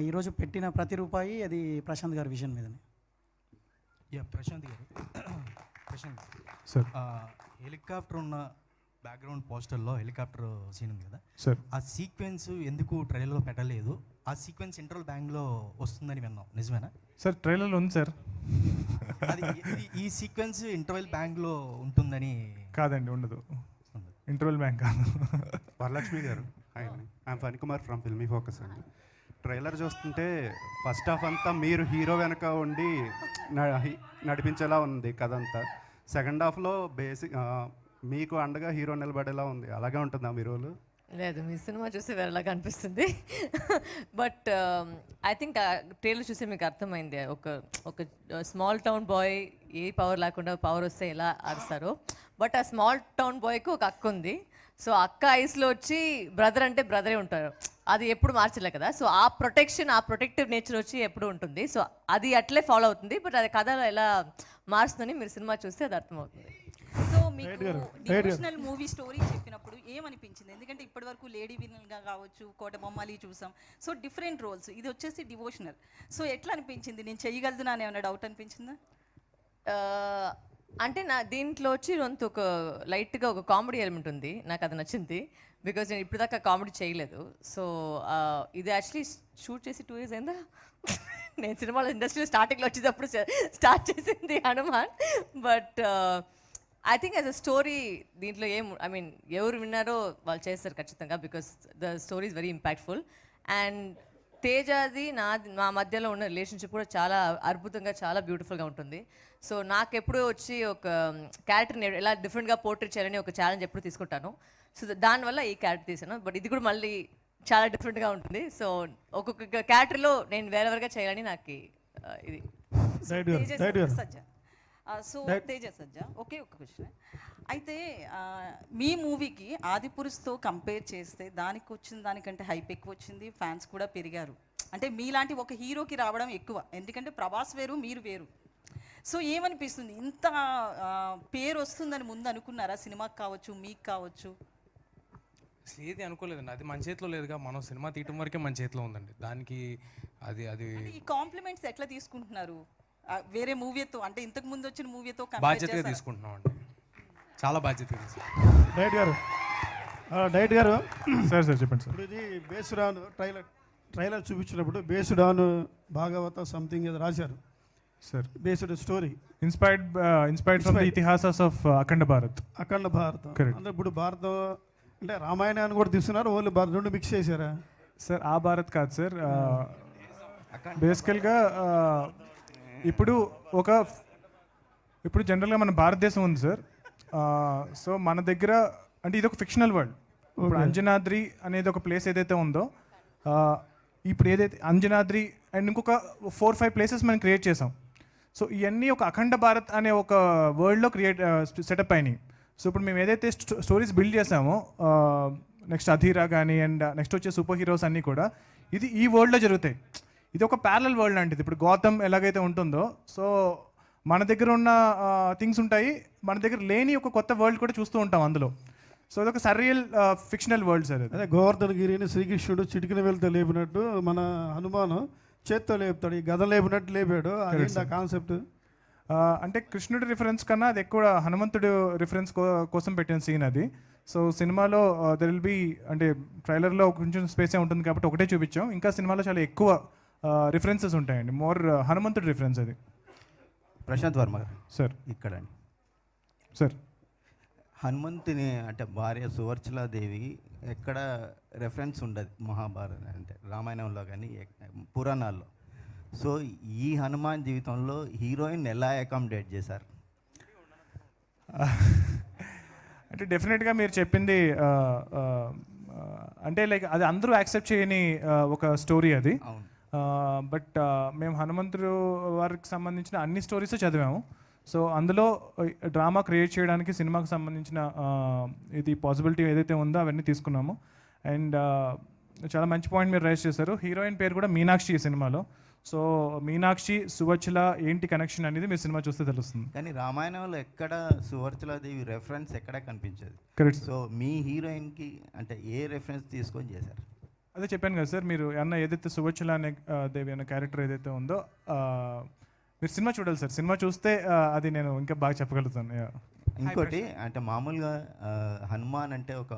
ఈరోజు పెట్టిన ప్రతి రూపాయి అది ప్రశాంత్ గారి విజన్ మీదనే. ప్రశాంత్ గారు, ప్రశాంత్ సార్, హెలికాప్టర్ ఉన్న బ్యాక్గ్రౌండ్ పోస్టర్లో హెలికాప్టర్ సీన్ ఉంది కదా సార్ ఆ సీక్వెన్స్ ఎందుకు ట్రైలర్లో పెట్టలేదు? ఆ సీక్వెన్స్ ఇంటర్వల్ బ్యాంగ్లో వస్తుందని విన్నాం, నిజమేనా? సార్ ట్రైలర్లో ఉంది సార్. అది ఈ సీక్వెన్స్ ఇంటర్వెల్ బ్యాంగ్లో ఉంటుందని? కాదండి, ఉండదు. ఇంటర్వెల్ బ్యాంక్ కాదు. వరలక్ష్మి గారు, హాయ్ అండి. I'm Phanikumar from filmy focus అండి. ట్రైలర్ చూస్తుంటే ఫస్ట్ హాఫ్ అంతా మీరు హీరో వెనక ఉండి నడిపించేలా ఉంది కథ అంతా. సెకండ్ హాఫ్లో మీకు అండగా హీరో నిలబడేలా ఉంది. అలాగే ఉంటుందా మీ రోలు? లేదు, మీ సినిమా చూస్తే వేరేలాగా అనిపిస్తుంది. బట్ ఐ థింక్ ట్రైలర్ చూస్తే మీకు అర్థమైంది, ఒక స్మాల్ టౌన్ బాయ్ ఏ పవర్ లేకుండా పవర్ వస్తే ఎలా అరుస్తారో. బట్ ఆ స్మాల్ టౌన్ బాయ్కి ఒక అక్క ఉంది. సో అక్క ఐస్లో వచ్చి బ్రదర్ అంటే బ్రదరే ఉంటారు, అది ఎప్పుడు మార్చలే కదా. సో ఆ ప్రొటెక్షన్, ఆ ప్రొటెక్టివ్ నేచర్ వచ్చి ఎప్పుడు ఉంటుంది. సో అది అట్లే ఫాలో అవుతుంది. బట్ అది కథలో ఎలా మారుస్తుందని మీరు సినిమా చూస్తే అది అర్థమవుతుంది. సో మీకు డివోషనల్ మూవీ స్టోరీ చెప్పినప్పుడు ఏమనిపించింది? ఎందుకంటే ఇప్పటివరకు లేడీ విలన్గా కావచ్చు, కోట బొమ్మాలి చూసాం. సో డిఫరెంట్ రోల్స్, ఇది వచ్చేసి డివోషనల్. సో ఎట్లా అనిపించింది? నేను చేయగలుగుతున్నా అని ఏమైనా డౌట్ అనిపించిందా? అంటే దీంట్లో వచ్చి ఒక లైట్గా ఒక కామెడీ ఎలిమెంట్ ఉంది, నాకు అది నచ్చింది. బికాజ్ నేను ఇప్పటిదాకా కామెడీ చేయలేదు. సో ఇది యాక్చువల్లీ షూట్ చేసి 2 years అయిందా. నేను సినిమాలో ఇండస్ట్రీలో స్టార్టింగ్లో వచ్చేటప్పుడు స్టార్ట్ చేసింది Hanuman. But I think as a story దీంట్లో ఎవరు విన్నారో వాళ్ళు చేస్తారు ఖచ్చితంగా, because the story is very impactful. And తేజాది మా మధ్యలో ఉన్న రిలేషన్షిప్ కూడా చాలా అద్భుతంగా, చాలా బ్యూటిఫుల్గా ఉంటుంది. సో నాకు ఎప్పుడూ వచ్చి ఒక క్యారెక్టర్ని ఎలా డిఫరెంట్గా పోర్ట్రేట్ చేయాలని ఒక ఛాలెంజ్ ఎప్పుడు తీసుకుంటాను. సో దానివల్ల ఈ క్యారెక్టర్ తీసాను. బట్ ఇది కూడా మళ్ళీ చాలా డిఫరెంట్గా ఉంటుంది. సో ఒక్కొక్క క్యారెక్టర్లో నేను వేరేగా చేయాలని నాకు ఇది. సో తేజ సజ్జ, ఒకే ఒక క్వశ్చన్. అయితే మీ మూవీకి ఆదిపురుషుతో కంపేర్ చేస్తే దానికి వచ్చిన దానికంటే హైప్ ఎక్కువ వచ్చింది, ఫ్యాన్స్ కూడా పెరిగారు. అంటే మీలాంటి ఒక హీరోకి రావడం ఎక్కువ, ఎందుకంటే ప్రభాస్ వేరు, మీరు వేరు. సో ఏమనిపిస్తుంది, ఇంత పేరు వస్తుందని ముందు అనుకున్నారా? సినిమాకి కావచ్చు, మీకు కావచ్చు. ఏది అనుకోలేదండి, అది మన చేతిలో లేదుగా. మనం సినిమా తీయటం వరకే మన చేతిలో ఉందండి. దానికి అది ఈ కాంప్లిమెంట్స్ ఎట్లా తీసుకుంటున్నారు? వేరే మూవీతో అంటే ఇంతకు ముందు వచ్చిన మూవీతో బాధ్యతగా తీసుకుంటున్నాం అండి, చాలా బాధ్యతగా తీసుకుంటాం. డైరెక్ట్ గారు సార్ చెప్పండి సార్. ఇప్పుడు ఇది బేస్డ్ ఆన్ ట్రైలర్ చూపించినప్పుడు బేస్డ్ ఆన్ భాగవత సంథింగ్ ఏదో రాశారు sir. Based story inspired from the itihasas of Akhanda Bharat. Akhanda Bharatam Correct. అంటే ఇప్పుడు భారతం అంటే రామాయణాన్ని కూడా తీసుకున్నారు, ఓన్లీ భారత్ రెండు మిక్స్ చేశారా సార్? ఆ భారత్ కాదు సార్, బేసికల్గా ఇప్పుడు జనరల్గా మన భారతదేశం ఉంది సార్. సో మన దగ్గర అంటే ఇది ఒక ఫిక్షనల్ వరల్డ్. ఇప్పుడు అంజనాద్రి అనేది ఒక ప్లేస్ ఏదైతే ఉందో, ఇప్పుడు ఏదైతే అంజనాద్రి అండ్ ఇంకొక 4-5 ప్లేసెస్ మనం క్రియేట్ చేసాం. సో ఇవన్నీ ఒక అఖండ భారత్ అనే ఒక వరల్డ్లో సెటప్ అయినాయి. సో ఇప్పుడు మేము ఏదైతే స్టోరీస్ బిల్డ్ చేసామో, నెక్స్ట్ అధీరా కానీ అండ్ నెక్స్ట్ వచ్చే సూపర్ హీరోస్ అన్నీ కూడా ఇది ఈ వరల్డ్లో జరుగుతాయి. ఇది ఒక ప్యారలల్ వరల్డ్ లాంటిది. ఇప్పుడు గౌతమ్ ఎలాగైతే ఉంటుందో, సో మన దగ్గర ఉన్న థింగ్స్ ఉంటాయి, మన దగ్గర లేని ఒక కొత్త వరల్డ్ కూడా చూస్తూ ఉంటాం అందులో. సో అదొక సర్రియల్ ఫిక్షనల్ వరల్డ్ సార్. అదే గోవర్ధన గిరిని శ్రీకృష్ణుడు చిటికిన వెళ్తే లేపినట్టు మన హనుమాను చేత్తో లేపుతాడు, ఈ గద లేపినట్టు లేపాడు. అది ఆ కాన్సెప్ట్. అంటే కృష్ణుడి రిఫరెన్స్ కన్నా అది ఎక్కువ హనుమంతుడు రిఫరెన్స్ కోసం పెట్టిన సీన్ అది. సో సినిమాలో దెర్ విల్ బి అంటే ట్రైలర్లో కొంచెం స్పేసే ఉంటుంది కాబట్టి ఒకటే చూపించాం. ఇంకా సినిమాలో చాలా ఎక్కువ రిఫరెన్సెస్ ఉంటాయండి, మోర్ హనుమంతుడి రిఫరెన్స్ అది. ప్రశాంత్ వర్మ గారు సార్ ఇక్కడండి సార్, హనుమంతుని అంటే భార్య సువర్చలాదేవి ఎక్కడ రెఫరెన్స్ ఉండదు మహాభారత అంటే రామాయణంలో కానీ పురాణాల్లో. సో ఈ హనుమాన్ జీవితంలో హీరోయిన్ ఎలా అకామిడేట్ చేశారు? అంటే డెఫినెట్గా మీరు చెప్పింది అంటే లైక్ అది అందరూ యాక్సెప్ట్ చేయని ఒక స్టోరీ అది. బట్ మేము హనుమంతుడు వారికి సంబంధించిన అన్ని స్టోరీస్ చదివాము. సో అందులో డ్రామా క్రియేట్ చేయడానికి సినిమాకి సంబంధించిన ఇది పాసిబిలిటీ ఏదైతే ఉందో అవన్నీ తీసుకున్నాము. అండ్ చాలా మంచి పాయింట్ మీరు రైజ్ చేశారు. హీరోయిన్ పేరు కూడా మీనాక్షి ఈ సినిమాలో. సో మీనాక్షి సువర్చల ఏంటి కనెక్షన్ అనేది మీరు సినిమా చూస్తే తెలుస్తుంది. కానీ రామాయణంలో ఎక్కడ సువర్చలాదేవి రెఫరెన్స్ ఎక్కడ కనిపించదు. కరెక్ట్. సో మీ హీరోయిన్కి అంటే ఏ రెఫరెన్స్ తీసుకొని చేశారు? అదే చెప్పాను కదా సార్, మీరు అన్న ఏదైతే సువర్చల అనే దేవి అనే క్యారెక్టర్ ఏదైతే ఉందో మీరు సినిమా చూడాలి సార్. సినిమా చూస్తే అది నేను ఇంకా బాగా చెప్పగలుగుతాను. ఇంకోటి అంటే మామూలుగా హనుమాన్ అంటే ఒక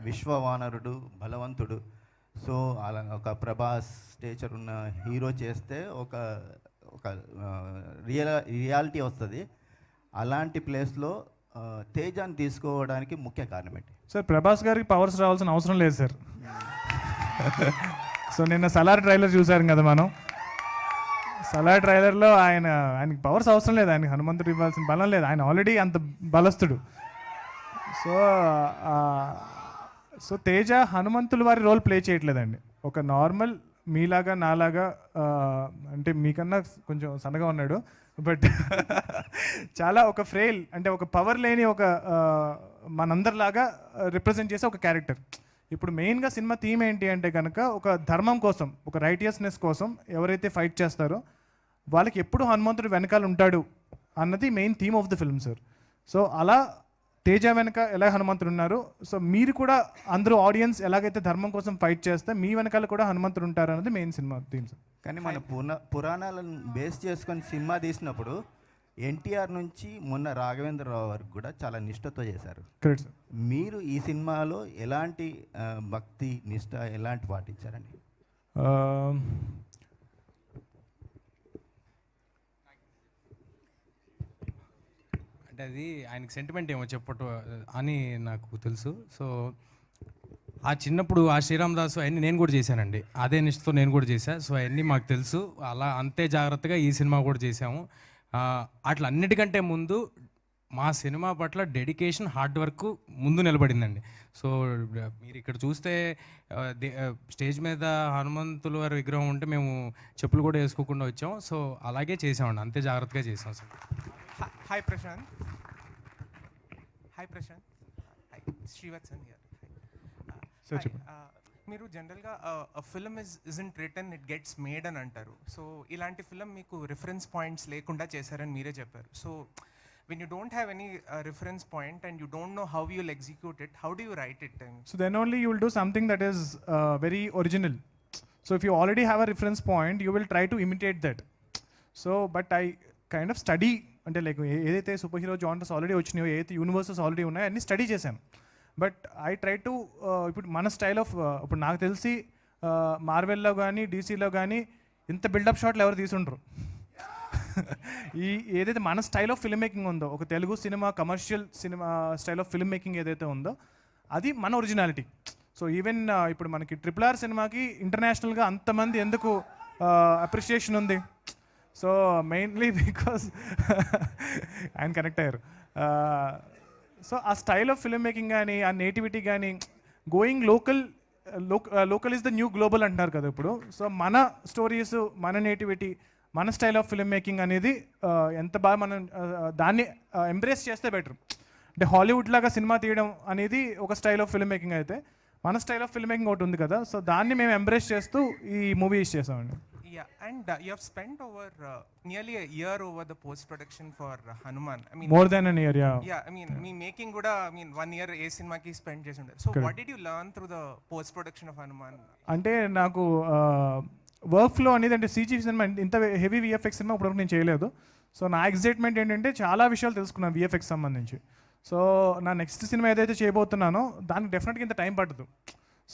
విశ్వవానరుడు, బలవంతుడు. సో అలా ఒక ప్రభాస్ స్టేచర్ ఉన్న హీరో చేస్తే ఒక ఒక రియాలిటీ వస్తుంది. అలాంటి ప్లేస్లో తేజాన్ని తీసుకోవడానికి ముఖ్య కారణం ఏంటి? సార్ ప్రభాస్ గారికి పవర్స్ రావాల్సిన అవసరం లేదు సార్. సో నిన్న సలార్ ట్రైలర్ చూసారు కదా మనం. సలార్ ట్రైలర్లో ఆయనకి పవర్స్ అవసరం లేదు, ఆయనకి హనుమంతుడు ఇవ్వాల్సిన బలం లేదు, ఆయన ఆల్రెడీ అంత బలస్తుడు. సో తేజ హనుమంతుల వారి రోల్ ప్లే చేయట్లేదండి. ఒక నార్మల్ మీలాగా నాలాగా, అంటే మీకన్నా కొంచెం సన్నగా ఉన్నాడు, బట్ చాలా ఒక ఫ్రేల్, అంటే ఒక పవర్ లేని ఒక మనందరిలాగా రిప్రజెంట్ చేసే ఒక క్యారెక్టర్. ఇప్పుడు మెయిన్గా సినిమా థీమ్ ఏంటి అంటే కనుక ఒక ధర్మం కోసం, ఒక రైటియస్నెస్ కోసం ఎవరైతే ఫైట్ చేస్తారో వాళ్ళకి ఎప్పుడు హనుమంతుడు వెనకాల ఉంటాడు అన్నది main theme of the film sir. So అలా తేజ వెనక ఎలా హనుమంతుడు ఉన్నారు, సో మీరు కూడా అందరూ ఆడియన్స్ ఎలాగైతే ధర్మం కోసం ఫైట్ చేస్తే మీ వెనకాల కూడా హనుమంతుడు ఉంటారు అన్నది మెయిన్ సినిమా థీమ్ సార్. కానీ మన పురాణాలను బేస్ చేసుకొని సినిమా తీసినప్పుడు ఎన్టీఆర్ నుంచి మొన్న రాఘవేంద్రరావు వరకు కూడా చాలా నిష్ఠతో చేశారు. Correct sir. మీరు ఈ సినిమాలో ఎలాంటి భక్తి నిష్ఠ ఎలాంటి పాటించారండి? అంటే అది ఆయనకి సెంటిమెంట్ ఏమో చెప్పటం అని నాకు తెలుసు. సో ఆ చిన్నప్పుడు ఆ శ్రీరామ్ దాసు అవన్నీ నేను కూడా చేశానండి, అదే నిష్ఠతో నేను కూడా చేశాను. సో అవన్నీ మాకు తెలుసు. అలా అంతే జాగ్రత్తగా ఈ సినిమా కూడా చేసాము. అట్లా అన్నిటికంటే ముందు మా సినిమా పట్ల డెడికేషన్, హార్డ్ వర్క్ ముందు నిలబడిందండి. సో మీరు ఇక్కడ చూస్తే స్టేజ్ మీద హనుమంతుల వారి విగ్రహం ఉంటే మేము చెప్పులు కూడా వేసుకోకుండా వచ్చాం. సో అలాగే చేసామండి, అంతే జాగ్రత్తగా చేసాం sir. Hi Prashanth. Hi Prashanth. Hi Srivatsan here. మీరు జనరల్గా film isn't return, it gets made అని అంటారు. సో ఇలాంటి ఫిల్మ్ మీకు రిఫరెన్స్ పాయింట్స్ లేకుండా చేశారని మీరే చెప్పారు. So when you don't have any reference point and you don't know how you'll execute it, how do you write it? So then only you will do something that is very original. So if you already have a reference point, you will try to imitate that. So but I kind of study, అంటే like ఏదైతే super hero genres already వచ్చినాయో, ఏదైతే universes already ఉన్నాయో అన్ని study చేశాను. But I try to ఇప్పుడు మన style of, ఇప్పుడు నాకు తెలిసి మార్వెల్లో కానీ డీసీలో కానీ ఇంత బిల్డప్ షాట్లు ఎవరు తీసుండ్రు. ఈ ఏదైతే మన స్టైల్ ఆఫ్ ఫిల్మ్ మేకింగ్ ఉందో, ఒక Telugu cinema commercial cinema style of film making ఏదైతే ఉందో అది మన ఒరిజినాలిటీ. సో ఈవెన్ ఇప్పుడు మనకి RRR సినిమాకి ఇంటర్నేషనల్గా అంతమంది ఎందుకు అప్రిషియేషన్ ఉంది? సో మెయిన్లీ బికాస్ ఆయన కనెక్ట్ అయ్యారు. సో ఆ స్టైల్ ఆఫ్ ఫిల్మ్ మేకింగ్ కానీ, ఆ నేటివిటీ కానీ, going local is the new global అంటున్నారు కదా ఇప్పుడు. సో మన స్టోరీస్, మన నేటివిటీ, మన స్టైల్ ఆఫ్ ఫిల్మ్ మేకింగ్ అనేది ఎంత బాగా మనం దాన్ని ఎంబ్రేస్ చేస్తే బెటర్. అంటే హాలీవుడ్ లాగా సినిమా తీయడం అనేది ఒక స్టైల్ ఆఫ్ ఫిల్మ్ మేకింగ్ అయితే, మన స్టైల్ ఆఫ్ ఫిల్మ్ మేకింగ్ ఒకటి ఉంది కదా. సో దాన్ని మేము ఎంబ్రేస్ చేస్తూ ఈ మూవీస్ చేసామండి. Yeah, and you have spent over nearly a year over the post-production for Hanuman. I mean, more than a year, yeah. Yeah, I mean, me making kuda, I mean, 1 year a cinema ki spend chesundar. So what did you learn through the post-production of Hanuman? అంటే నాకు work flow అనేది, అంటే CG cinema ఇంత heavy VFX cinema ఇప్పటివరకు నేను చేయలేదు. So నా excitement ఏంటంటే చాలా విషయాలు తెలుసుకున్నాను VFX సంబంధించి. సో నా నెక్స్ట్ సినిమా ఏదైతే చేయబోతున్నానో దానికి డెఫినెట్గా ఇంత టైం పట్టదు.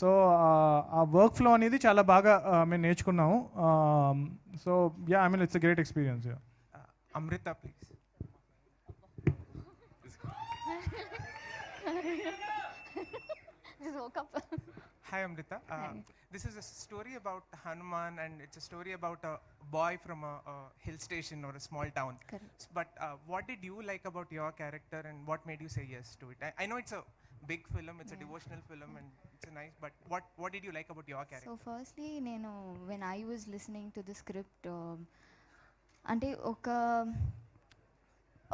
సో ఆ వర్క్ ఫ్లో అనేది చాలా బాగా మేము నేర్చుకున్నాము. So yeah, I mean it's a great experience. Amrita, please. Just woke up. Hi Amrita. This is a story about Hanuman, and it's a story about a boy from a hill station or a small town. Correct. But what did you like about your character, and what made you say yes to it? I know it's a big film, it's a devotional film, and it's a nice, but what did you like about your character? So firstly, when I was listening to the script, అంటే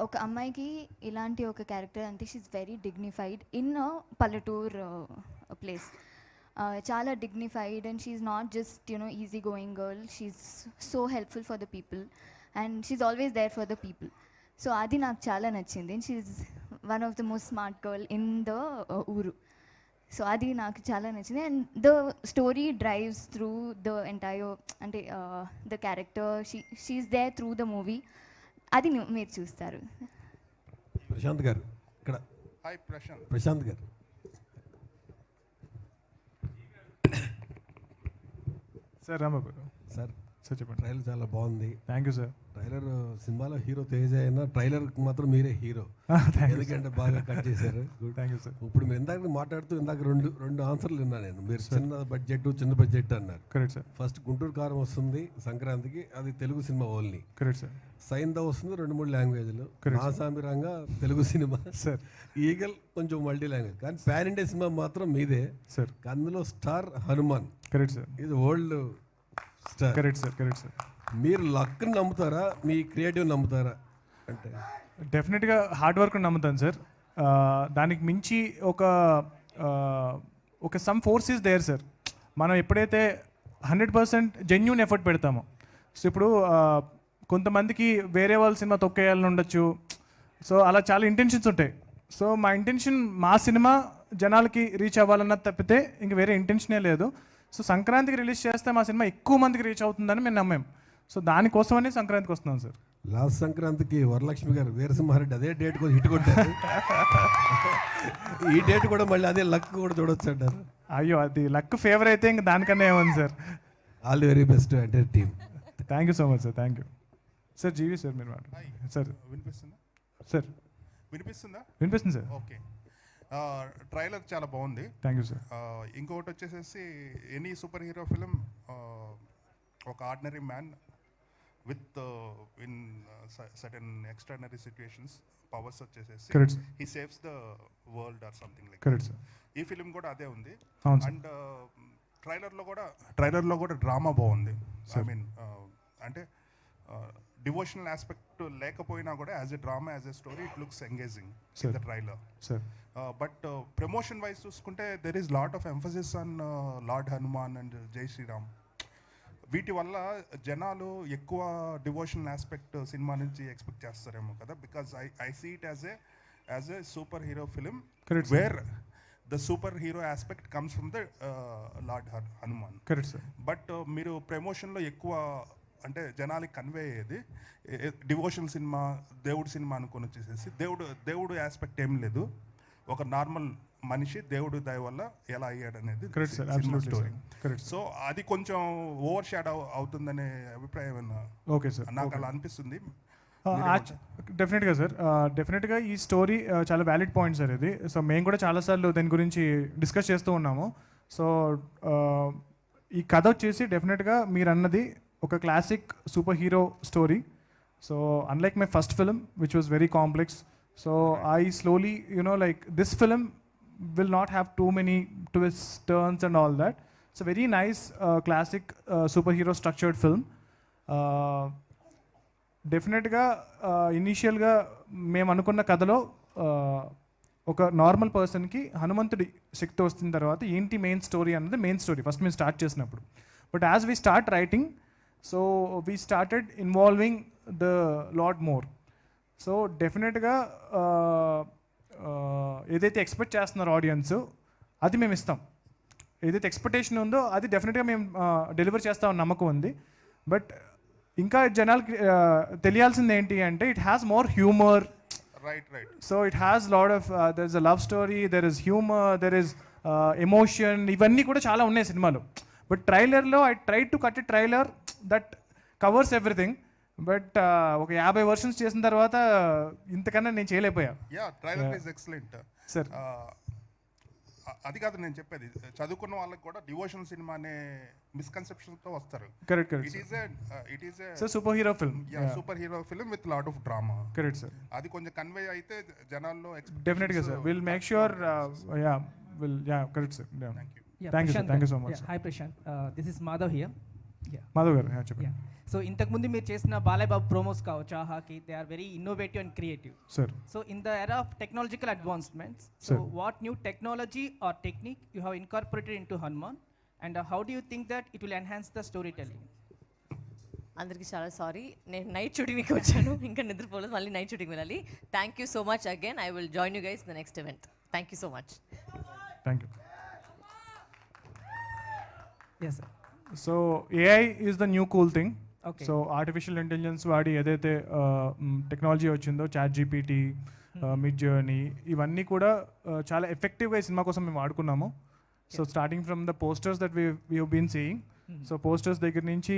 ఒక అమ్మాయికి ఇలాంటి ఒక character అంటే she's very dignified in పల్లెటూర్ place. చాలా dignified, and she's not just easy going girl. She's so helpful for the people, and she's always there for the people. So అది నాకు చాలా నచ్చింది. And she's one of the most smart girl in the ఊరు. So అది నాకు చాలా నచ్చింది. And the story drives through the entire, అంటే the character she's there through the movie. అది మీరు చూస్తారు. ప్రశాంత్ గారు ఇక్కడ. Hi Prashanth. Prashanth garu. Sir Rambabu sir sir చెప్పండి. ట్రైలర్ చాలా బాగుంది. Thank you sir. ట్రైలర్ సినిమాలో హీరో తేజ అయినా ట్రైలర్కి మాత్రం మీరే హీరో. ఎందుకంటే బాగా కట్ చేశారు. Thank you sir. ఇప్పుడు మీరు ఇందాక మాట్లాడుతూ ఇందాక రెండు ఆన్సర్లు విన్నా నేను. మీరు చిన్న బడ్జెట్ అన్నారు. Correct sir. ఫస్ట్ గుంటూరు కారం వస్తుంది సంక్రాంతికి, అది Telugu cinema only. Correct sir. Saindhav వస్తుంది 2-3 లాంగ్వేజ్లు. Naa Saami Ranga Telugu cinema sir. Eagle కొంచెం మల్టీ లాంగ్వేజ్, కానీ ప్యాన్ ఇండియా సినిమా మాత్రం మీదే సార్. అందులో స్టార్ హనుమాన్. Correct sir. ఇది world star. Correct sir. Correct sir. మీరు లక్ని నమ్ముతారా, మీ క్రియేటివ్ నమ్ముతారా? అంటే డెఫినెట్గా హార్డ్ వర్క్ నమ్ముతాను సార్. దానికి మించి ఒక some force is there sir. మనం ఎప్పుడైతే 100% జెన్యూన్ ఎఫర్ట్ పెడతామో, సో ఇప్పుడు కొంతమందికి వేరే వాళ్ళ సినిమా తొక్కేయాలని ఉండొచ్చు. సో అలా చాలా ఇంటెన్షన్స్ ఉంటాయి. సో మా ఇంటెన్షన్ మా సినిమా జనాలకి రీచ్ అవ్వాలన్నది తప్పితే ఇంక వేరే ఇంటెన్షనే లేదు. సో సంక్రాంతికి రిలీజ్ చేస్తే మా సినిమా ఎక్కువ మందికి రీచ్ అవుతుందని మేము నమ్మాం. సో దానికోసమని సంక్రాంతికి వస్తున్నాం సార్. లాస్ట్ సంక్రాంతికి వరలక్ష్మి గారు వీరసింహారెడ్డి అదే డేట్ కూడా హిట్ కొట్టారు. ఈ డేట్ కూడా మళ్ళీ అదే లక్ కూడా చూడొచ్చు అంటారు. అయ్యో, అది లక్ ఫేవర్ అయితే ఇంక దానికన్నా ఏముంది sir. All the very best అంటే team. Thank you so much sir. Thank you sir. G V sir మీరు సార్. వినిపిస్తుందా సార్? వినిపిస్తుందా? వినిపిస్తుంది సార్. ఓకే. ట్రైలర్ చాలా బాగుంది. Thank you sir. ఇంకొకటి వచ్చేసేసి ఎనీ సూపర్ హీరో ఫిలిం ఒక ordinary man with in certain extraordinary situations powers వచ్చేసేసి he saves the world or something like. Correct sir. ఈ ఫిలిం కూడా అదే ఉంది. అవును సార్. అండ్ ట్రైలర్లో కూడా డ్రామా బాగుంది. ఐ మీన్ అంటే డివోషనల్ ఆస్పెక్ట్ లేకపోయినా కూడా as a drama, as a story it looks engaging in the trailer. But promotion wise చూసుకుంటే there is lot of emphasis on lord Hanuman and Jai Shri Ram. వీటి వల్ల జనాలు ఎక్కువ డివోషనల్ ఆస్పెక్ట్ సినిమా నుంచి ఎక్స్పెక్ట్ చేస్తారేమో కదా, because I see it as a super hero film where the super hero aspect comes from the lord Hanuman. Correct sir. But మీరు ప్రమోషన్లో ఎక్కువ అంటే జనాలకి కన్వే అయ్యేది డివోషనల్ సినిమా, దేవుడు సినిమా అనుకొని వచ్చేసేసి దేవుడు ఆస్పెక్ట్ ఏం లేదు. ఒక నార్మల్ మనిషి దేవుడు దయ వల్ల ఎలా అయ్యాడు అనేది స్టోరీ. సో అది కొంచెం ఓవర్ షాడో అవుతుందనే అభిప్రాయం ఓకే సార్. నాకు అలా అనిపిస్తుంది. డెఫినెట్గా సార్. డెఫినెట్గా ఈ స్టోరీ చాలా వ్యాలిడ్ పాయింట్ సార్ ఇది. సో మేము కూడా చాలాసార్లు దీని గురించి డిస్కస్ చేస్తూ ఉన్నాము. సో ఈ కథ వచ్చేసి డెఫినెట్గా మీరు అన్నది ఒక classic super hero story. So unlike my first film which was very complex, so I slowly like this film will not have too many twists, turns and all that. It's a very nice classic superhero structured film. డెఫినెట్గా ఇనీషియల్గా మేము అనుకున్న కథలో ఒక normal పర్సన్కి హనుమంతుడి శక్తి వస్తున్న తర్వాత ఏంటి మెయిన్ స్టోరీ అన్నది మెయిన్ స్టోరీ ఫస్ట్ మేము స్టార్ట్ చేసినప్పుడు. But as we start writing, so we started involving the lot more. So డెఫినెట్గా ఏదైతే ఎక్స్పెక్ట్ చేస్తున్నారో ఆడియన్స్ అది మేము ఇస్తాం. ఏదైతే ఎక్స్పెక్టేషన్ ఉందో అది డెఫినెట్గా మేము డెలివర్ చేస్తామని నమ్మకం ఉంది. బట్ ఇంకా జనాలకి తెలియాల్సింది ఏంటి అంటే it has more humour. Right. So it has lot of there is a love story, there is humor, there is emotion. ఇవన్నీ కూడా చాలా ఉన్నాయి సినిమాలో. బట్ ట్రైలర్లో I try to cut a trailer that covers everything. But ఒక 50 versions చేసిన తర్వాత ఇంతకన్నా నేను చేయలేకపోయా. Trailer is excellent sir. అది కాదు నేను చెప్పేది, చదువుకున్న వాళ్ళకి కూడా డివోషనల్ సినిమా అనే మిస్కన్సెప్షన్తో వస్తారు. Correct. It is a superhero film. Superhero film with lot of drama. Correct sir. అది కొంచెం కన్వే అయితే జనాల్లో డెఫినెట్గా sir will make sure. Correct sir. Thank you so much. Hi Prashanth, this is Madhav here. Madhav garu చెప్పండి. So ఇంతకుముందు మీరు చేసిన Balayya Babu promos కావచ్చు, ఆహాకి, they are very innovative and creative. Sir. So in the era of technological advancements, so what new technology or technique you have incorporated into Hanuman and how do you think that it will enhance the story telling? అందరికీ చాలా sorry, నేను night షూటింగ్కి వచ్చాను, ఇంకా నిద్రపోలేదు, మళ్ళీ night shooting వెళ్ళాలి. Thank you so much again. I will join you guys the next event. Thank you so much. Thank you. Yes sir. So AI is the new cool thing. Okay. So artificial intelligence వాడి ఏదైతే technology వచ్చిందో, chat GPT mid journey, ఇవన్నీ కూడా చాలా ఎఫెక్టివ్గా ఈ cinema కోసం మేము వాడుకున్నాము. So starting from the posters that we been seeing, so posters దగ్గర నుంచి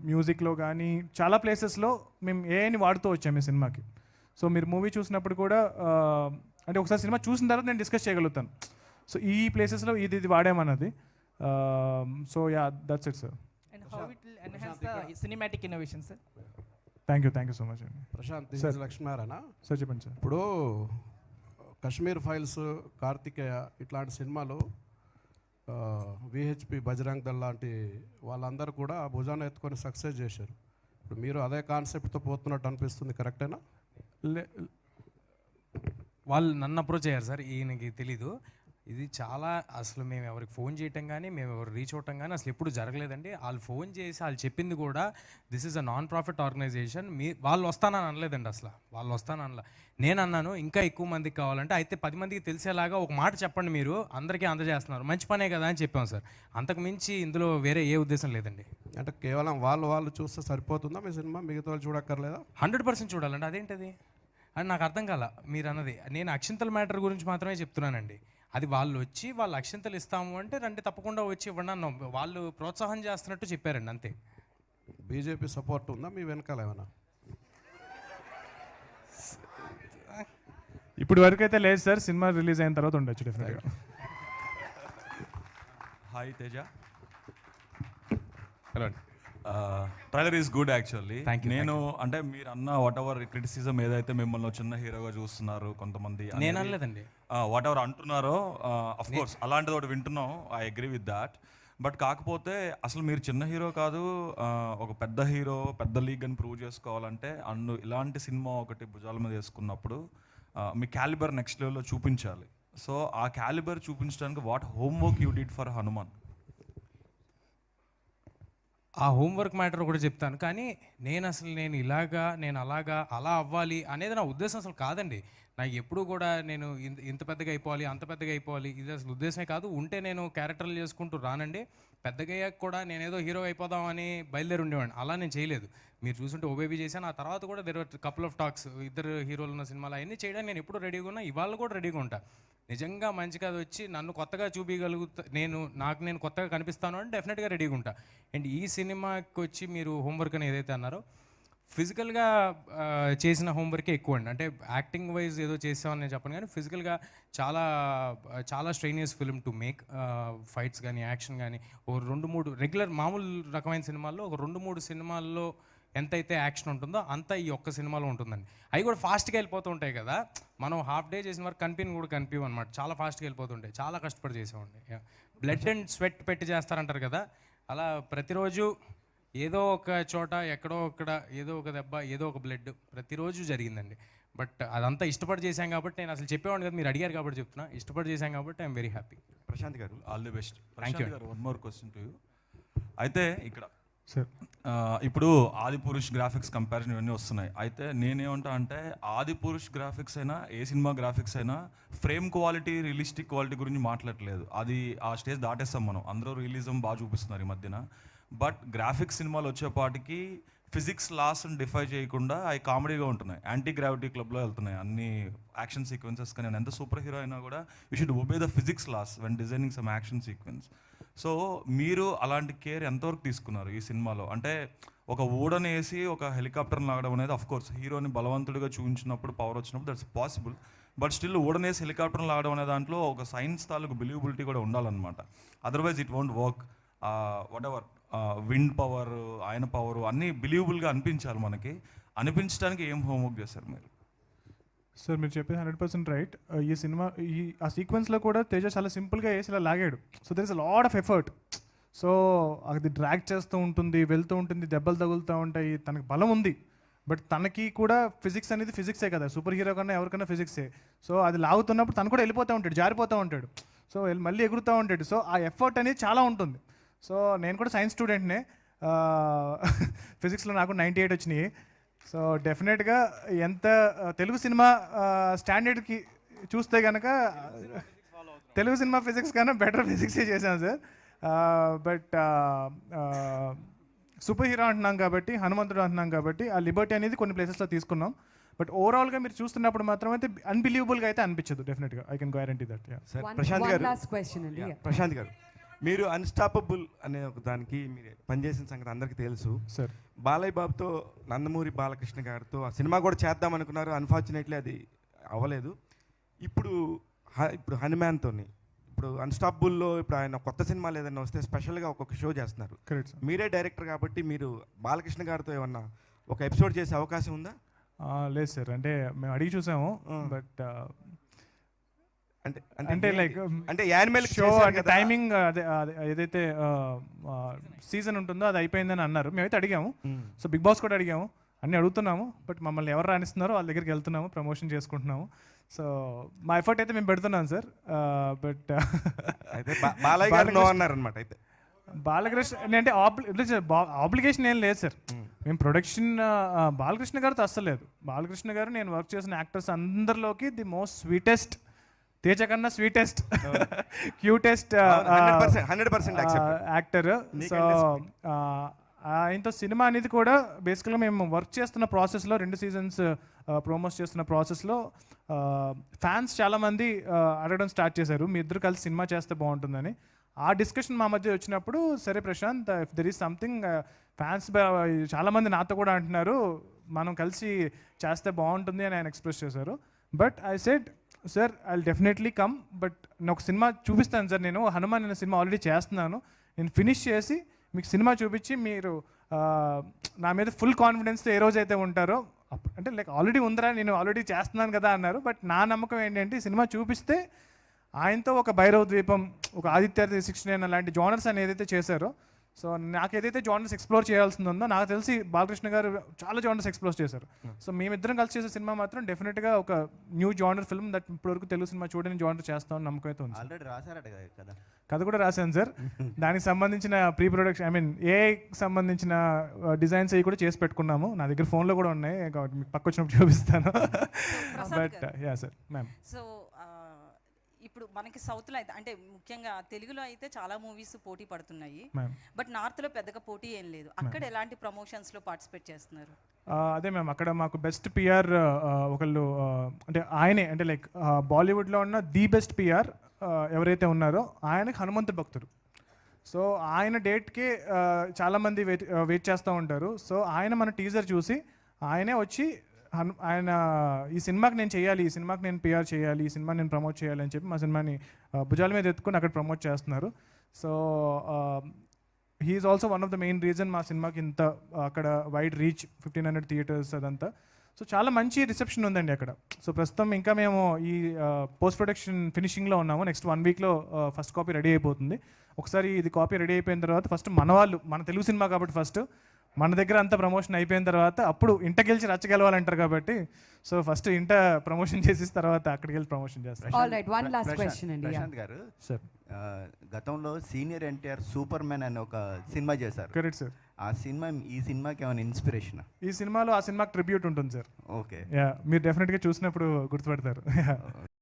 మ్యూజిక్లో కానీ చాలా ప్లేసెస్లో మేము ఏఐని వాడుతూ వచ్చాము ఈ సినిమాకి. సో మీరు మూవీ చూసినప్పుడు కూడా అంటే ఒకసారి సినిమా చూసిన తర్వాత నేను డిస్కస్ చేయగలుగుతాను, సో ఈ ప్లేసెస్లో ఇది వాడామన్నది. So yeah, that's it sir. And how it will enhance the cinematic innovation, sir? Thank you so much అండి. Prashant, this Sir. Is Lakshminarayana. Sir చెప్పండి సార్. ఇప్పుడు కశ్మీర్ ఫైల్స్, కార్తికేయ ఇట్లాంటి సినిమాలు విహెచ్పి, బజరంగ్ దళ్ లాంటి వాళ్ళందరూ కూడా భుజాన్ని ఎత్తుకొని సక్సెస్ చేశారు. ఇప్పుడు మీరు అదే కాన్సెప్ట్తో పోతున్నట్టు అనిపిస్తుంది, కరెక్టేనా? వాళ్ళు నన్ను అప్రోచ్ అయ్యారు సార్, ఈయనకి తెలీదు. ఇది చాలా అసలు మేము ఎవరికి ఫోన్ చేయటం కానీ మేము ఎవరు రీచ్ అవటం కానీ అసలు ఎప్పుడు జరగలేదండి. వాళ్ళు ఫోన్ చేసి వాళ్ళు చెప్పింది కూడా this is a non profit organisation, వాళ్ళు వస్తానని అనలేదండి. అసలు వాళ్ళు వస్తాననలా. నేను అన్నాను ఇంకా ఎక్కువ మందికి కావాలంటే అయితే 10 మందికి తెలిసేలాగా ఒక మాట చెప్పండి, మీరు అందరికీ అందజేస్తున్నారు, మంచి పనే కదా అని చెప్పాం సార్. అంతకు మించి ఇందులో వేరే ఏ ఉద్దేశం లేదండి. అంటే కేవలం వాళ్ళు చూస్తే సరిపోతుందా మీ సినిమా? మిగతా వాళ్ళు చూడక్కర్లేదా? 100% చూడాలండి. అదేంటది అని నాకు అర్థం కాల మీరు అన్నది. నేను అక్షింతల మ్యాటర్ గురించి మాత్రమే చెప్తున్నానండి. అది వాళ్ళు వచ్చి వాళ్ళు అక్షింతలు ఇస్తాము అంటే రండి తప్పకుండా వచ్చి ఇవ్వండి అన్నాం. వాళ్ళు ప్రోత్సాహం చేస్తున్నట్టు చెప్పారండి, అంతే. బీజేపీ సపోర్ట్ ఉందా మీ వెనకాల ఏమైనా? ఇప్పుడు వరకు అయితే లేదు సార్, సినిమా రిలీజ్ అయిన తర్వాత ఉండొచ్చు డెఫినెట్గా. Hi Teja. Hello. Trailer is good actually. Thank you. నేను అంటే మీరు అన్న వాట్ ఎవర్ క్రిటిసిజం ఏదైతే మిమ్మల్ని చిన్న హీరోగా చూస్తున్నారు కొంతమంది, నేను అనలేదండి. వాట్ ఎవర్ అంటున్నారో అఫ్ కోర్స్ అలాంటిది ఒకటి వింటున్నాం, I agree with that. But కాకపోతే అసలు మీరు చిన్న హీరో కాదు, ఒక పెద్ద హీరో, పెద్ద లీగ్ అని ప్రూవ్ చేసుకోవాలంటే ఇలాంటి సినిమా ఒకటి భుజాల మీద వేసుకున్నప్పుడు మీ క్యాలిబర్ నెక్స్ట్ లెవెల్లో చూపించాలి. సో ఆ క్యాలిబర్ చూపించడానికి what homework you did for Hanuman? ఆ హోంవర్క్ మ్యాటర్ కూడా చెప్తాను, కానీ నేను అలాగా అలా అవ్వాలి అనేది నా ఉద్దేశం అసలు కాదండి. నాకు ఎప్పుడు కూడా నేను ఇంత పెద్దగా అయిపోవాలి, అంత పెద్దగా అయిపోవాలి, ఇది అసలు ఉద్దేశమే కాదు. ఉంటే నేను క్యారెక్టర్లు చేసుకుంటూ రానండి. పెద్దగా అయ్యాక కూడా నేనేదో హీరో అయిపోదామని బయలుదేరి ఉండేవాడిని. అలా నేను చేయలేదు. మీరు చూసుంటే ఓబేబీ చేశాను, ఆ తర్వాత కూడా there are couple of talks, ఇద్దరు హీరోలు ఉన్న సినిమాలు అవన్నీ చేయడానికి నేను ఎప్పుడు రెడీగా ఉన్నా, ఇవాళ కూడా రెడీగా ఉంటా. నిజంగా మంచి కథ వచ్చి నన్ను కొత్తగా చూపించగలుగుతా, నేను కొత్తగా కనిపిస్తాను అంటే డెఫినెట్గా రెడీగా ఉంటా. అండ్ ఈ సినిమాకి వచ్చి మీరు హోంవర్క్ అని ఏదైతే అన్నారో, ఫిజికల్గా చేసిన హోంవర్కే ఎక్కువ అండి. అంటే యాక్టింగ్ వైజ్ ఏదో చేసామని నేను చెప్పను, కానీ ఫిజికల్గా చాలా స్ట్రెయినియస్ ఫిల్మ్ టు మేక్. ఫైట్స్ కానీ యాక్షన్ కానీ ఓ 2-3 రెగ్యులర్ మామూలు రకమైన సినిమాల్లో ఒక 2-3 సినిమాల్లో ఎంతైతే యాక్షన్ ఉంటుందో అంత ఈ ఒక్క సినిమాలో ఉంటుందండి. అవి కూడా ఫాస్ట్గా వెళ్ళిపోతూ ఉంటాయి కదా, మనం హాఫ్ డే చేసిన వరకు కనిపించవు అనమాట. చాలా ఫాస్ట్గా వెళ్ళిపోతుంటాయి, చాలా కష్టపడి చేసామండి. బ్లడ్ అండ్ స్వెట్ పెట్టి చేస్తారంటారు కదా, అలా ప్రతిరోజు ఏదో ఒక చోట ఎక్కడో అక్కడ ఏదో ఒక దెబ్బ, ఏదో ఒక బ్లడ్ ప్రతిరోజు జరిగిందండి. బట్ అదంతా ఇష్టపడి చేశాం కాబట్టి, నేను అసలు చెప్పేవాడిని కదా, మీరు అడిగారు కాబట్టి చెప్తున్నా. ఇష్టపడి చేశాం కాబట్టి ఐఎమ్ వెరీ హ్యాపీ. ప్రశాంత్ గారు, all the best. Thank you. One more question to you. అయితే ఇక్కడ సార్ ఇప్పుడు ఆదిపురుష్ గ్రాఫిక్స్ కంపారిజన్ ఇవన్నీ వస్తున్నాయి. అయితే నేనేమంటా అంటే ఆదిపురుష్ గ్రాఫిక్స్ అయినా ఏ సినిమా గ్రాఫిక్స్ అయినా ఫ్రేమ్ క్వాలిటీ, రియలిస్టిక్ క్వాలిటీ గురించి మాట్లాడలేదు. అది ఆ స్టేజ్ దాటేస్తాం మనం. అందరూ రియలిజం బాగా చూపిస్తున్నారు ఈ మధ్యన. బట్ గ్రాఫిక్స్ సినిమాలు వచ్చేపాటికి ఫిజిక్స్ లాస్ని డిఫై చేయకుండా అవి కామెడీగా ఉంటున్నాయి. యాంటీ గ్రావిటీ క్లబ్లో వెళ్తున్నాయి అన్ని యాక్షన్ సీక్వెన్సెస్. కానీ ఎంత సూపర్ హీరో అయినా కూడా you should obey the physics laws when designing some action sequence. So మీరు అలాంటి కేర్ ఎంతవరకు తీసుకున్నారు ఈ సినిమాలో? అంటే ఒక ఊడని వేసి ఒక హెలికాప్టర్ని లాగడం అనేది అఫ్కోర్స్ హీరోని బలవంతుడిగా చూపించినప్పుడు, పవర్ వచ్చినప్పుడు దట్స్ పాసిబుల్. బట్ స్టిల్ ఊడనేసి హెలికాప్టర్ని లాగడం అనే దాంట్లో ఒక సైన్స్ తాలూకు బిలీవబిలిటీ కూడా ఉండాలన్నమాట. Otherwise it won't work. What ever wind power, ఆయన పవర్ అన్నీ బిలీవబుల్గా అనిపించాలి మనకి. అనిపించడానికి ఏం హోంవర్క్ చేశారు మీరు? సార్ మీరు చెప్పేది 100% రైట్. ఈ సినిమా ఆ సీక్వెన్స్లో కూడా తేజ చాలా సింపుల్గా వేసి ఇలా లాగాడు. So there is a lot of effort. So అది డ్రాగ్ చేస్తూ ఉంటుంది, వెళ్తూ ఉంటుంది, దెబ్బలు తగులుతూ ఉంటాయి, తనకి బలం ఉంది. బట్ తనకి కూడా ఫిజిక్స్ అనేది ఫిజిక్సే కదా, సూపర్ హీరో కన్నా ఎవరికన్నా ఫిజిక్సే. సో అది లాగుతున్నప్పుడు తను కూడా వెళ్ళిపోతూ ఉంటాడు, జారిపోతూ ఉంటాడు, సో మళ్ళీ ఎగురుతూ ఉంటాడు. సో ఆ ఎఫర్ట్ అనేది చాలా ఉంటుంది. సో నేను కూడా సైన్స్ స్టూడెంట్నే, ఫిజిక్స్లో నాకు 98 వచ్చినాయి. సో డెఫినెట్గా ఎంత తెలుగు సినిమా స్టాండర్డ్కి చూస్తే కనుక తెలుగు సినిమా ఫిజిక్స్ కన్నా బెటర్ ఫిజిక్సే చేశాను సార్. బట్ సూపర్ హీరో అంటున్నాం కాబట్టి, హనుమంతుడు అంటున్నాం కాబట్టి ఆ లిబర్టీ అనేది కొన్ని ప్లేసెస్లో తీసుకున్నాం. బట్ ఓవరాల్గా మీరు చూస్తున్నప్పుడు మాత్రం అయితే అన్బిలీవబుల్గా అయితే అనిపించదు డెఫినెట్గా. I can guarantee that. Sir Prashanth garu మీరు అన్స్టాపబుల్ అనే ఒక దానికి మీరు పనిచేసిన సంగతి అందరికీ తెలుసు సార్. బాలయ్య బాబుతో నందమూరి బాలకృష్ణ గారితో ఆ సినిమా కూడా చేద్దాం అనుకున్నారు, అన్ఫార్చునేట్లీ అది అవ్వలేదు. ఇప్పుడు హనుమాన్తో ఇప్పుడు అన్స్టాపబుల్లో ఇప్పుడు ఆయన కొత్త సినిమాలు ఏదైనా వస్తే స్పెషల్గా ఒక్కొక్క షో చేస్తున్నారు. మీరే డైరెక్టర్ కాబట్టి మీరు బాలకృష్ణ గారితో ఏమన్నా ఒక ఎపిసోడ్ చేసే అవకాశం ఉందా? లేదు సార్, అంటే మేము అడిగి చూసాము, బట్ అంటే లైక్ అంటే యానిమల్ షో అంటే టైమింగ్ అదే ఏదైతే సీజన్ ఉంటుందో అది అయిపోయిందని అన్నారు. మేమైతే అడిగాము, సో బిగ్ బాస్ కూడా అడిగాము, అన్నీ అడుగుతున్నాము, బట్ మమ్మల్ని ఎవరు రాణిస్తున్నారో వాళ్ళ దగ్గరికి వెళ్తున్నాము, ప్రమోషన్ చేసుకుంటున్నాము. సో మా ఎఫర్ట్ అయితే మేము పెడుతున్నాం సార్. బట్ అయితే బాలయ్య గారు నో అన్నారనమాట. అయితే బాలకృష్ణ అంటే ఆబ్లిగేషన్ ఏం లేదు సార్. మేము ప్రొడక్షన్ బాలకృష్ణ గారితో అస్సలు లేదు. బాలకృష్ణ గారు నేను వర్క్ చేసిన యాక్టర్స్ అందరిలోకి ది మోస్ట్ స్వీటెస్ట్, తేజ కన్నా స్వీటెస్ట్, క్యూటెస్ట్ 100% యాక్టర్. సో ఆయనతో సినిమా అనేది కూడా బేసికల్గా మేము వర్క్ చేస్తున్న ప్రాసెస్లో 2 సీజన్స్ ప్రోమోస్ చేస్తున్న ప్రాసెస్లో ఫ్యాన్స్ చాలామంది అడగడం స్టార్ట్ చేశారు, మీ ఇద్దరు కలిసి సినిమా చేస్తే బాగుంటుందని. ఆ డిస్కషన్ మా మధ్య వచ్చినప్పుడు సరే Prashanth, if there is something, fans చాలామంది నాతో కూడా అంటున్నారు మనం కలిసి చేస్తే బాగుంటుంది అని ఆయన ఎక్స్ప్రెస్ చేశారు. But I said sir I will definitely come, but నేను ఒక సినిమా చూపిస్తాను సార్. నేను హనుమాన్ అనే సినిమా ఆల్రెడీ చేస్తున్నాను, నేను ఫినిష్ చేసి మీకు సినిమా చూపించి మీరు నా మీద ఫుల్ కాన్ఫిడెన్స్తో ఏ రోజైతే ఉంటారో అంటే లైక్ ఆల్రెడీ ఉందరా నేను ఆల్రెడీ చేస్తున్నాను కదా అన్నారు. బట్ నా నమ్మకం ఏంటంటే సినిమా చూపిస్తే ఆయనతో ఒక భైరవ ద్వీపం, ఒక ఆదిత్య 369 అలాంటి జానర్స్ అని ఏదైతే చేశారో, సో నాకు ఏదైతే జానర్స్ ఎక్స్ప్లోర్ చేయాల్సింది ఉందో నాకు తెలిసి బాలకృష్ణ గారు చాలా జానర్స్ ఎక్స్ప్లోర్ చేశారు. సో మేమిద్దరం కలిసి చేసే సినిమా మాత్రం డెఫినెట్గా ఒక న్యూ జానర్ ఫిల్మ్ దట్ ఇప్పటివరకు తెలుగు సినిమా చూడని జానర్ చేస్తామని నమ్మకం అయితే ఉంది. ఆల్రెడీ రాశారట కదా, కథ కూడా రాశాను సార్. దానికి సంబంధించిన ప్రీ ప్రొడక్షన్ ఏఐకి సంబంధించిన డిజైన్స్ అవి కూడా చేసి పెట్టుకున్నాము. నా దగ్గర ఫోన్లో కూడా ఉన్నాయి, కాబట్టి మీకు పక్క వచ్చినప్పుడు చూపిస్తాను. But yeah sir ma'am. So ఇప్పుడు మనకి సౌత్లో అయితే అంటే ముఖ్యంగా తెలుగులో అయితే చాలా మూవీస్ పోటీ పడుతున్నాయి, బట్ నార్త్లో పెద్దగా పోటీ ఏం లేదు. అక్కడ ఎలాంటి ప్రమోషన్స్లో పార్టిసిపేట్ చేస్తున్నారు? అదే మ్యామ్, అక్కడ మాకు బెస్ట్ పిఆర్ ఒకళ్ళు అంటే ఆయనే, అంటే లైక్ బాలీవుడ్లో ఉన్న ది బెస్ట్ పిఆర్ ఎవరైతే ఉన్నారో ఆయనకి హనుమంతు భక్తుడు. సో ఆయన డేట్కి చాలామంది వెయిట్ చేస్తూ ఉంటారు. సో ఆయన మన టీజర్ చూసి ఆయనే వచ్చి ఆయన ఈ సినిమాకి నేను చేయాలి, ఈ సినిమాకి నేను పిఆర్ చేయాలి, ఈ సినిమా నేను ప్రమోట్ చేయాలి అని చెప్పి మా సినిమాని భుజాల మీద ఎత్తుకుని అక్కడ ప్రమోట్ చేస్తున్నారు. So he is also one of the main reason మా సినిమాకి ఇంత అక్కడ వైడ్ రీచ్, 1500 థియేటర్స్ అదంతా. సో చాలా మంచి రిసెప్షన్ ఉందండి అక్కడ. సో ప్రస్తుతం ఇంకా మేము ఈ పోస్ట్ ప్రొడక్షన్ ఫినిషింగ్లో ఉన్నాము. నెక్స్ట్ 1 వీక్లో ఫస్ట్ కాపీ రెడీ అయిపోతుంది. ఒకసారి ఇది కాపీ రెడీ అయిపోయిన తర్వాత ఫస్ట్ మన వాళ్ళు, మన తెలుగు సినిమా కాబట్టి ఫస్ట్ మన దగ్గర అంతా ప్రమోషన్ అయిపోయిన తర్వాత అప్పుడు ఇంట గెలిచి రచ్చగెలవాలంటారు కాబట్టి, సో ఫస్ట్ ఇంట ప్రమోషన్ చేసి తర్వాత అక్కడికి వెళ్ళి ప్రమోషన్ చేస్తారు. ప్రశాంత్ గారు సార్, గతంలో సీనియర్ ఎన్టీఆర్ సూపర్ మ్యాన్ అనే ఒక సినిమా చేశారు. Correct sir. ఆ సినిమా ఈ సినిమాకి ఏమైనా ఇన్స్పిరేషన్? ఈ సినిమాలో ఆ సినిమాకి ట్రిబ్యూట్ ఉంటుంది సార్. ఓకే, మీరు డెఫినెట్గా చూసినప్పుడు గుర్తుపడతారు.